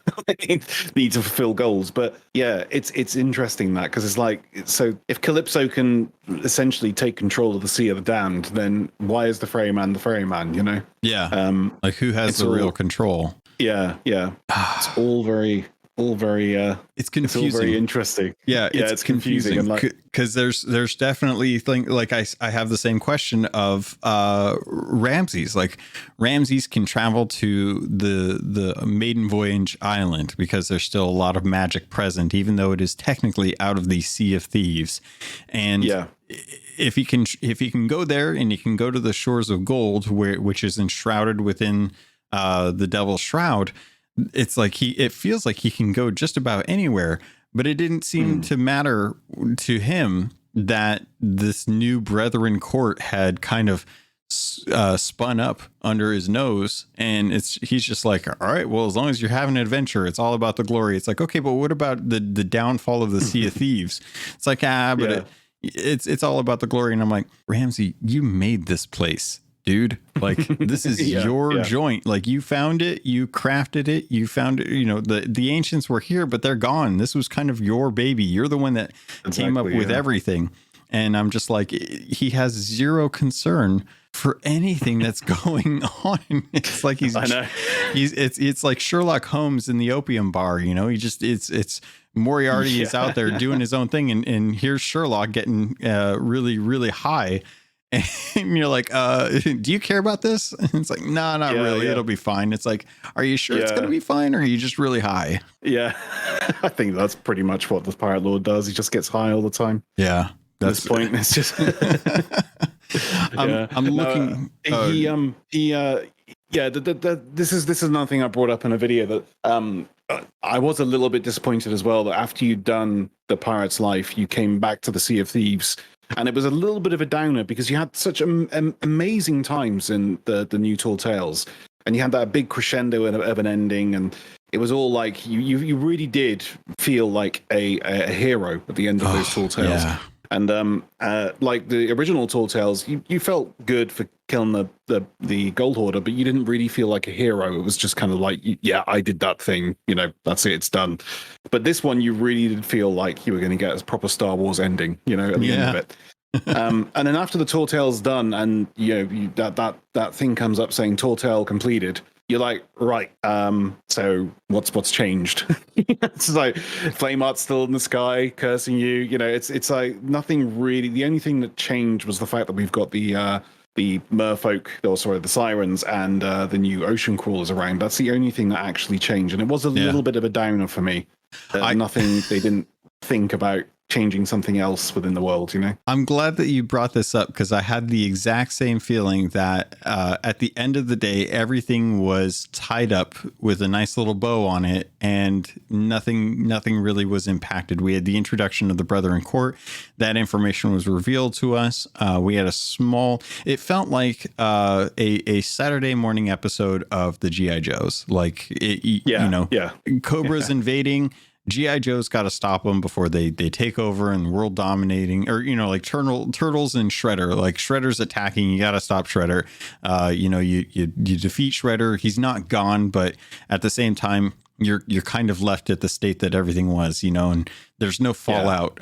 need to fulfill goals? But yeah, it's interesting that, because it's like, so if Calypso can essentially take control of the Sea of the Damned, then why is the ferryman the ferryman? Yeah. Like who has the real control? Yeah. It's all very it's confusing. It's all very interesting. Yeah, it's confusing because there's definitely thing like I have the same question of Ramses. Like Ramses can travel to the Maiden Voyage Island because there's still a lot of magic present, even though it is technically out of the Sea of Thieves. And if he can go there, and he can go to the Shores of Gold, which is enshrouded within the Devil's Shroud, it's like it feels like he can go just about anywhere. But it didn't seem to matter to him that this new Brethren court had kind of spun up under his nose, and he's just like, all right, well, as long as you're having an adventure, it's all about the glory. It's like, okay, but what about the downfall of the Sea of Thieves? It's like, it's all about the glory. And I'm like, Ramsey, you made this place, dude. Like, this is your joint. Like, you found it, you crafted it, you found it. The ancients were here, but they're gone. This was kind of your baby. You're the one that came up with everything. And I'm just like, he has zero concern for anything that's going on. It's like it's like Sherlock Holmes in the opium bar. He just it's Moriarty is out there doing his own thing, and here's Sherlock getting really, really high. And you're like, do you care about this? And it's like, no, not really. It'll be fine. It's like, are you sure it's going to be fine? Or are you just really high? Yeah. I think that's pretty much what the Pirate Lord does. He just gets high all the time. Yeah. At this point, it's just... I'm looking... This is another thing I brought up in a video that I was a little bit disappointed as well, that after you'd done the Pirate's Life, you came back to the Sea of Thieves. And it was a little bit of a downer because you had such amazing times in the New Tall Tales, and you had that big crescendo of an ending, and it was all like you really did feel like a hero at the end of those Tall Tales. Yeah. And like the original Tall Tales, you felt good for killing the Gold Hoarder, but you didn't really feel like a hero. It was just kind of like, I did that thing, that's it, it's done. But this one, you really did feel like you were going to get a proper Star Wars ending, at the end of it. And then after the Tall Tale's done, and that thing comes up saying Tall Tale completed, you're like, right, so what's changed? It's like Flameheart's still in the sky cursing you. It's like nothing really. The only thing that changed was the fact that we've got the merfolk, the sirens, and the new ocean crawlers around. That's the only thing that actually changed, and it was a little bit of a downer for me. Nothing they didn't think about changing something else within the world, I'm glad that you brought this up, because I had the exact same feeling that at the end of the day, everything was tied up with a nice little bow on it, and nothing really was impacted. We had the introduction of the Brethren Court. That information was revealed to us. We had it felt like a Saturday morning episode of the G.I. Joes. Like, Cobra's invading. GI Joe's got to stop them before they take over and world dominating, or like Turtles and Shredder. Like Shredder's attacking, you got to stop Shredder. You defeat Shredder. He's not gone, but at the same time, you're kind of left at the state that everything was, and there's no fallout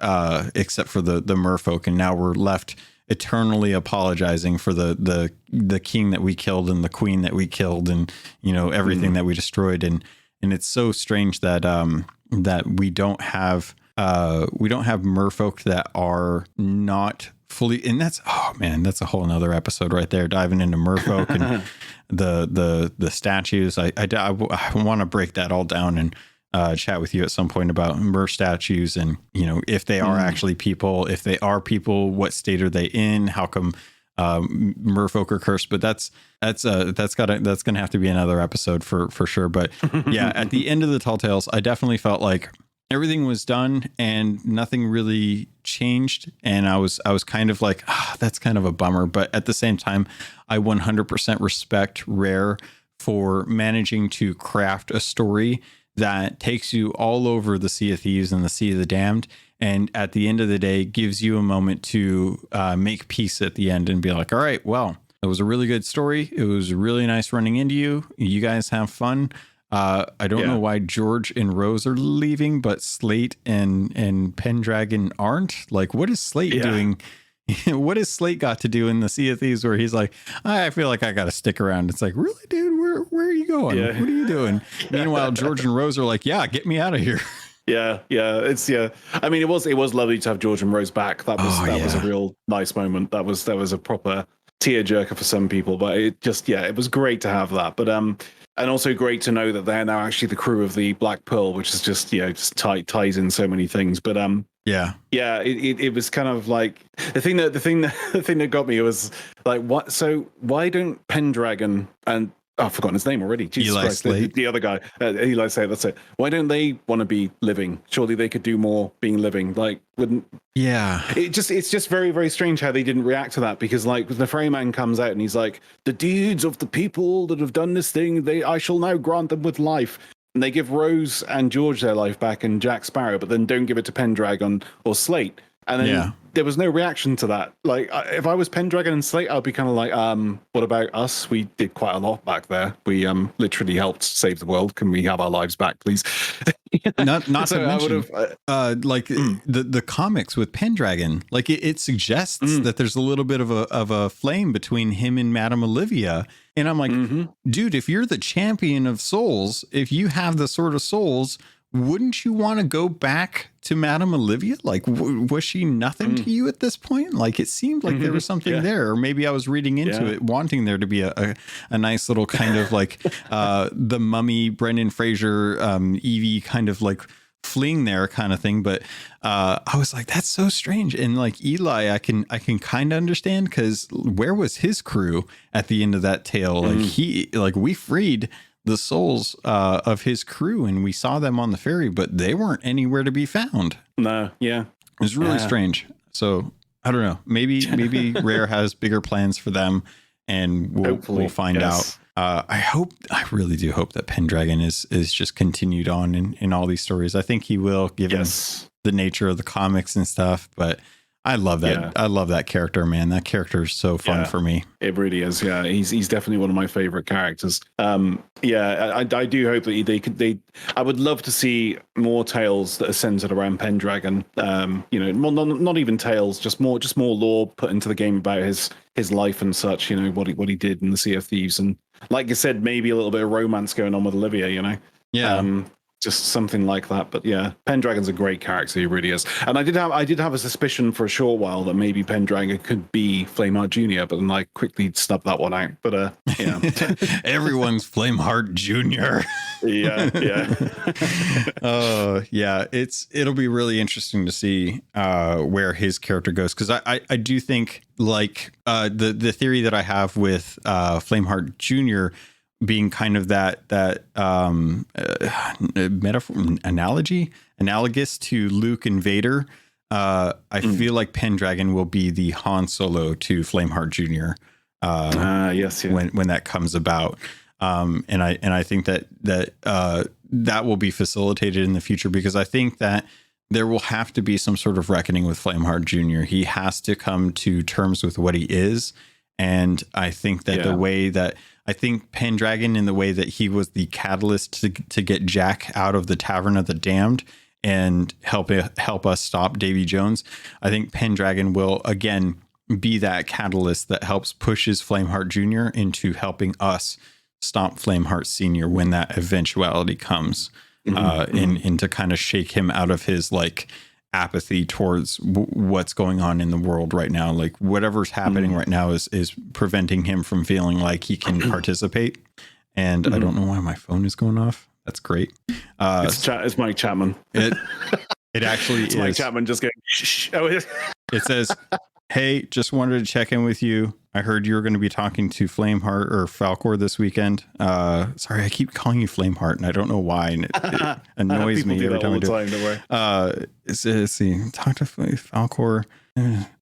except for the merfolk, and now we're left eternally apologizing for the king that we killed and the queen that we killed, and everything that we destroyed, and it's so strange that that we don't have merfolk that are not fully, and that's a whole nother episode right there, diving into merfolk and the statues. I want to break that all down and chat with you at some point about mer statues, and if they are actually people, if they are people, what state are they in, how come merfolk are cursed. But that's gonna have to be another episode for sure. But yeah, at the end of the Tall Tales, I definitely felt like everything was done and nothing really changed, and I was kind of like, that's kind of a bummer. But at the same time, I 100% respect Rare for managing to craft a story that takes you all over the Sea of Thieves and the Sea of the Damned, and at the end of the day gives you a moment to make peace at the end and be like, all right, well, it was a really good story. It was really nice running into you. You guys have fun. I don't know why George and Rose are leaving, but Slate and Pendragon aren't. Like, what is Slate doing? What has Slate got to do in the Sea of Thieves where he's like, I feel like I got to stick around? It's like, really, dude, where are you going? What are you doing? Meanwhile, George and Rose are like, yeah, get me out of here. I mean, it was lovely to have George and Rose back. That was a real nice moment. That was a proper tearjerker for some people, but it was great to have that. But and also great to know that they're now actually the crew of the Black Pearl, which is just ties in so many things. But it was kind of like the thing that got me was like, what? So why don't Pendragon and I've forgotten his name already. Jesus Eli Christ, Slate. The other guy, Eli Slate. That's it. Why don't they want to be living? Surely they could do more being living. Like, wouldn't? Yeah. It's just very, very strange how they didn't react to that, because like the Ferryman comes out and he's like, the deeds of the people that have done this thing, I shall now grant them with life. And they give Rose and George their life back and Jack Sparrow, but then don't give it to Pendragon or Slate. And then there was no reaction to that. Like, if I was Pendragon and Slate, I'd be kind of like, what about us? We did quite a lot back there. We literally helped save the world. Can we have our lives back, please? Not so to mention, the comics with Pendragon, like it suggests that there's a little bit of a flame between him and Madame Olivia. And I'm like, dude, if you're the champion of souls, if you have the Sword of Souls, wouldn't you want to go back to Madame Olivia? Like, was she nothing to you at this point? Like, it seemed like there was something there, or maybe I was reading into it, wanting there to be a nice little kind of like the Mummy, Brendan Fraser, Evie kind of like fling there kind of thing. But I was like, that's so strange. And like Eli, I can kind of understand, because where was his crew at the end of that tale? Like we freed the souls of his crew and we saw them on the ferry, but they weren't anywhere to be found. No, it was really strange. So I don't know, maybe Rare has bigger plans for them, and we'll find out. I really do hope that Pendragon is just continued on in all these stories. I think he will, given the nature of the comics and stuff, but I love that. Yeah. I love that character, man. That character is so fun for me. It really is. Yeah, he's definitely one of my favorite characters. I do hope that I would love to see more tales that are centered around Pendragon. Not even tales, just more lore put into the game about his life and such. What he did in the Sea of Thieves, and like you said, maybe a little bit of romance going on with Olivia. Just something like that. But yeah, Pendragon's a great character. He really is. And I did have a suspicion for a short while that maybe Pendragon could be Flameheart Jr., but then I quickly snubbed that one out. But everyone's Flameheart Jr. It'll be really interesting to see where his character goes, because I do think, like, the theory that I have with Flameheart Jr. being kind of that metaphor, analogous to Luke and Vader. I feel like Pendragon will be the Han Solo to Flameheart Jr. When that comes about. And I think that that will be facilitated in the future, because I think that there will have to be some sort of reckoning with Flameheart Jr. He has to come to terms with what he is. And I think that the way that I think Pendragon, in the way that he was the catalyst to get Jack out of the Tavern of the Damned and help us stop Davy Jones, I think Pendragon will again be that catalyst that helps pushes Flameheart Jr. into helping us stop Flameheart Sr. when that eventuality comes, and to kind of shake him out of his like apathy towards what's going on in the world right now. Like whatever's happening right now is preventing him from feeling like he can participate. And I don't know why my phone is going off. That's great. It's Mike Chapman. It actually is. Mike Chapman just going, shh. It says, hey, just wanted to check in with you. I heard you were going to be talking to Flameheart or Falcore this weekend. Sorry, I keep calling you Flameheart, and I don't know why. And it annoys me every time I do it. Let's see. Talk to Falcore.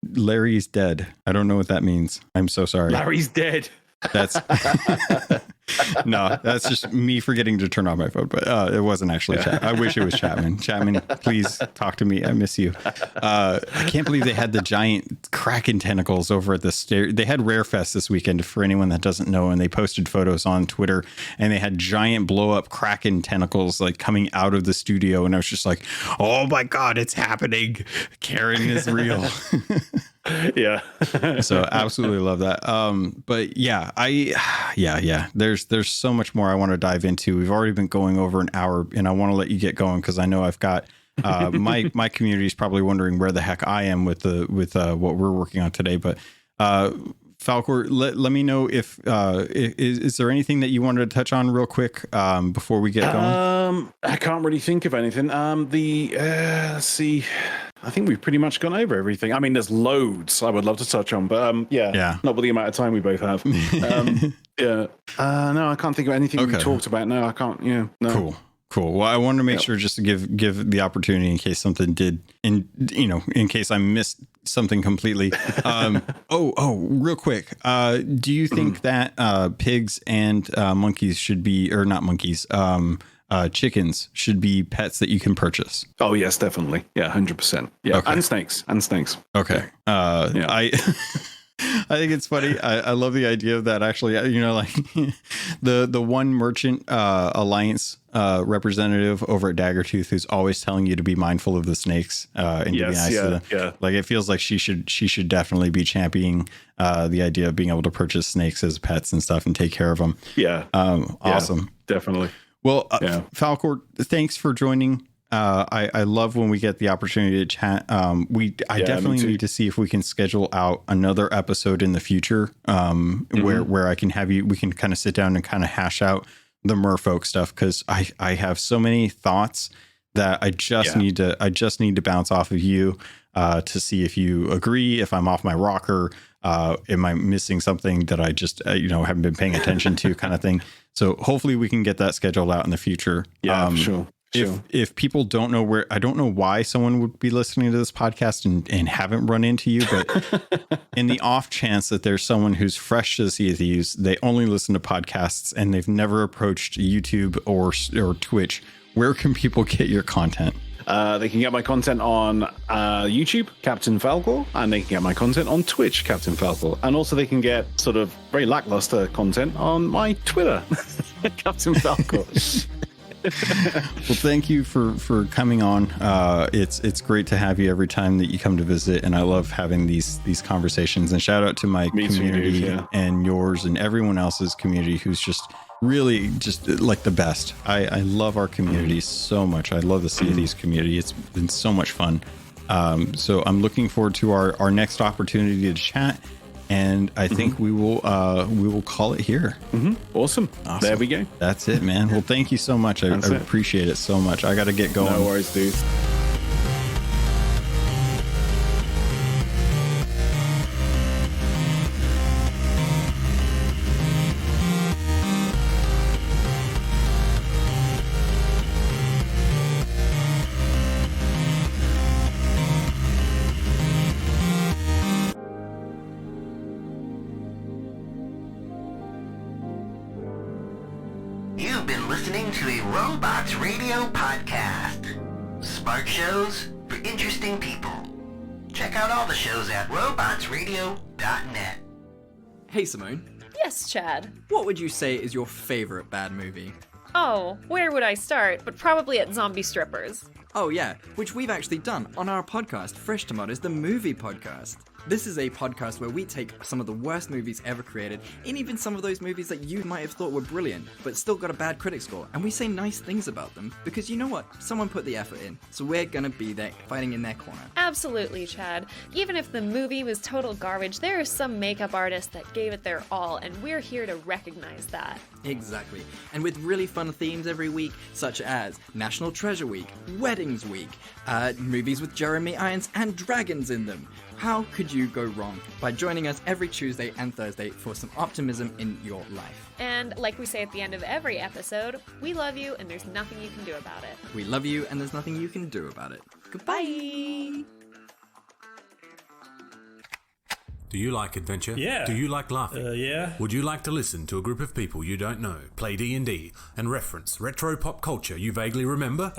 Larry's dead. I don't know what that means. I'm so sorry. Larry's dead. That's no, that's just me forgetting to turn off my phone, but it wasn't actually I wish it was Chapman. Chapman, please talk to me. I miss you. I can't believe they had the giant Kraken tentacles over at the stair. They had Rare Fest this weekend, for anyone that doesn't know, and they posted photos on Twitter, and they had giant blow up Kraken tentacles like coming out of the studio, and I was just like, oh my god, it's happening. Karen is real. Yeah. So absolutely love that. But yeah, there's so much more I want to dive into. We've already been going over an hour, and I want to let you get going, because I know I've got my community is probably wondering where the heck I am with what we're working on today. But Falcore, let me know if is there anything that you wanted to touch on real quick before we get going? I can't really think of anything. Let's see. I think we've pretty much gone over everything. I mean, there's loads I would love to touch on, but not with the amount of time we both have. No, I can't think of anything we talked about. No, I can't. Yeah, no. Cool. Well, I wanted to make sure just to give the opportunity in case something did, in case I missed something completely. Real quick. Do you think that pigs and monkeys should be, or not monkeys, chickens should be pets that you can purchase? Oh yes, definitely. Yeah, 100%. Yeah, okay. And snakes. Okay. I think it's funny. I love the idea of that. Actually, like the one merchant alliance representative over at Daggertooth who's always telling you to be mindful of the snakes and to be nice to them. Yeah. Like it feels like she should definitely be championing the idea of being able to purchase snakes as pets and stuff and take care of them. Yeah. Awesome. Yeah, definitely. Well, Falcore, thanks for joining. I love when we get the opportunity to chat. I definitely need to see if we can schedule out another episode in the future, where I can have you, we can kind of sit down and kind of hash out the merfolk stuff. Cause I have so many thoughts that I just need to bounce off of you, to see if you agree, if I'm off my rocker, am I missing something that I just, haven't been paying attention to, kind of thing. So hopefully we can get that scheduled out in the future. Yeah, sure. If people don't know where, I don't know why someone would be listening to this podcast and haven't run into you, but in the off chance that there's someone who's fresh to Sea of Thieves, they only listen to podcasts and they've never approached YouTube or Twitch, where can people get your content? They can get my content on YouTube, Captain Falcore, and they can get my content on Twitch, Captain Falcore. And also they can get sort of very lackluster content on my Twitter, Captain Falcore. Well, thank you for coming on. It's great to have you every time that you come to visit, and I love having these conversations. And shout out to my community and yours and everyone else's community who's just really just like the best. I love our community so much. I love the Sea of Thieves community. It's been so much fun. So I'm looking forward to our next opportunity to chat. And I think we will call it here. Awesome. There we go. That's it, man. Well, thank you so much. I appreciate it so much. I got to get going. No worries, dude. Yeah. been listening to a Robots Radio podcast. Smart shows for interesting people. Check out all the shows at robotsradio.net. Hey Simone, Yes, Chad. what would you say is your favorite bad movie? Oh, where would I start? But probably at zombie strippers. Oh yeah, which we've actually done on our podcast, Fresh Tomatoes, the movie podcast. This is a podcast where we take some of the worst movies ever created, and even some of those movies that you might have thought were brilliant, but still got a bad critic score, and we say nice things about them, because you know what? Someone put the effort in, so we're gonna be there, fighting in their corner. Absolutely, Chad. Even if the movie was total garbage, there are some makeup artists that gave it their all, and we're here to recognize that. Exactly. And with really fun themes every week, such as National Treasure Week, Weddings Week, movies with Jeremy Irons and dragons in them. How could you go wrong by joining us every Tuesday and Thursday for some optimism in your life? And like we say at the end of every episode, we love you and there's nothing you can do about it. We love you and there's nothing you can do about it. Goodbye! Do you like adventure? Yeah. Do you like laughing? Yeah. Would you like to listen to a group of people you don't know play D&D and reference retro pop culture you vaguely remember?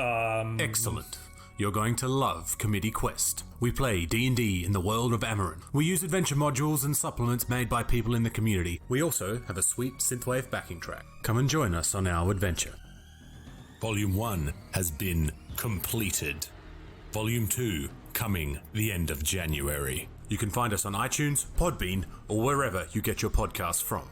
Excellent. You're going to love Committee Quest. We play D&D in the world of Amarin. We use adventure modules and supplements made by people in the community. We also have a sweet synthwave backing track. Come and join us on our adventure. Volume 1 has been completed. Volume 2 coming the end of January. You can find us on iTunes, Podbean, or wherever you get your podcasts from.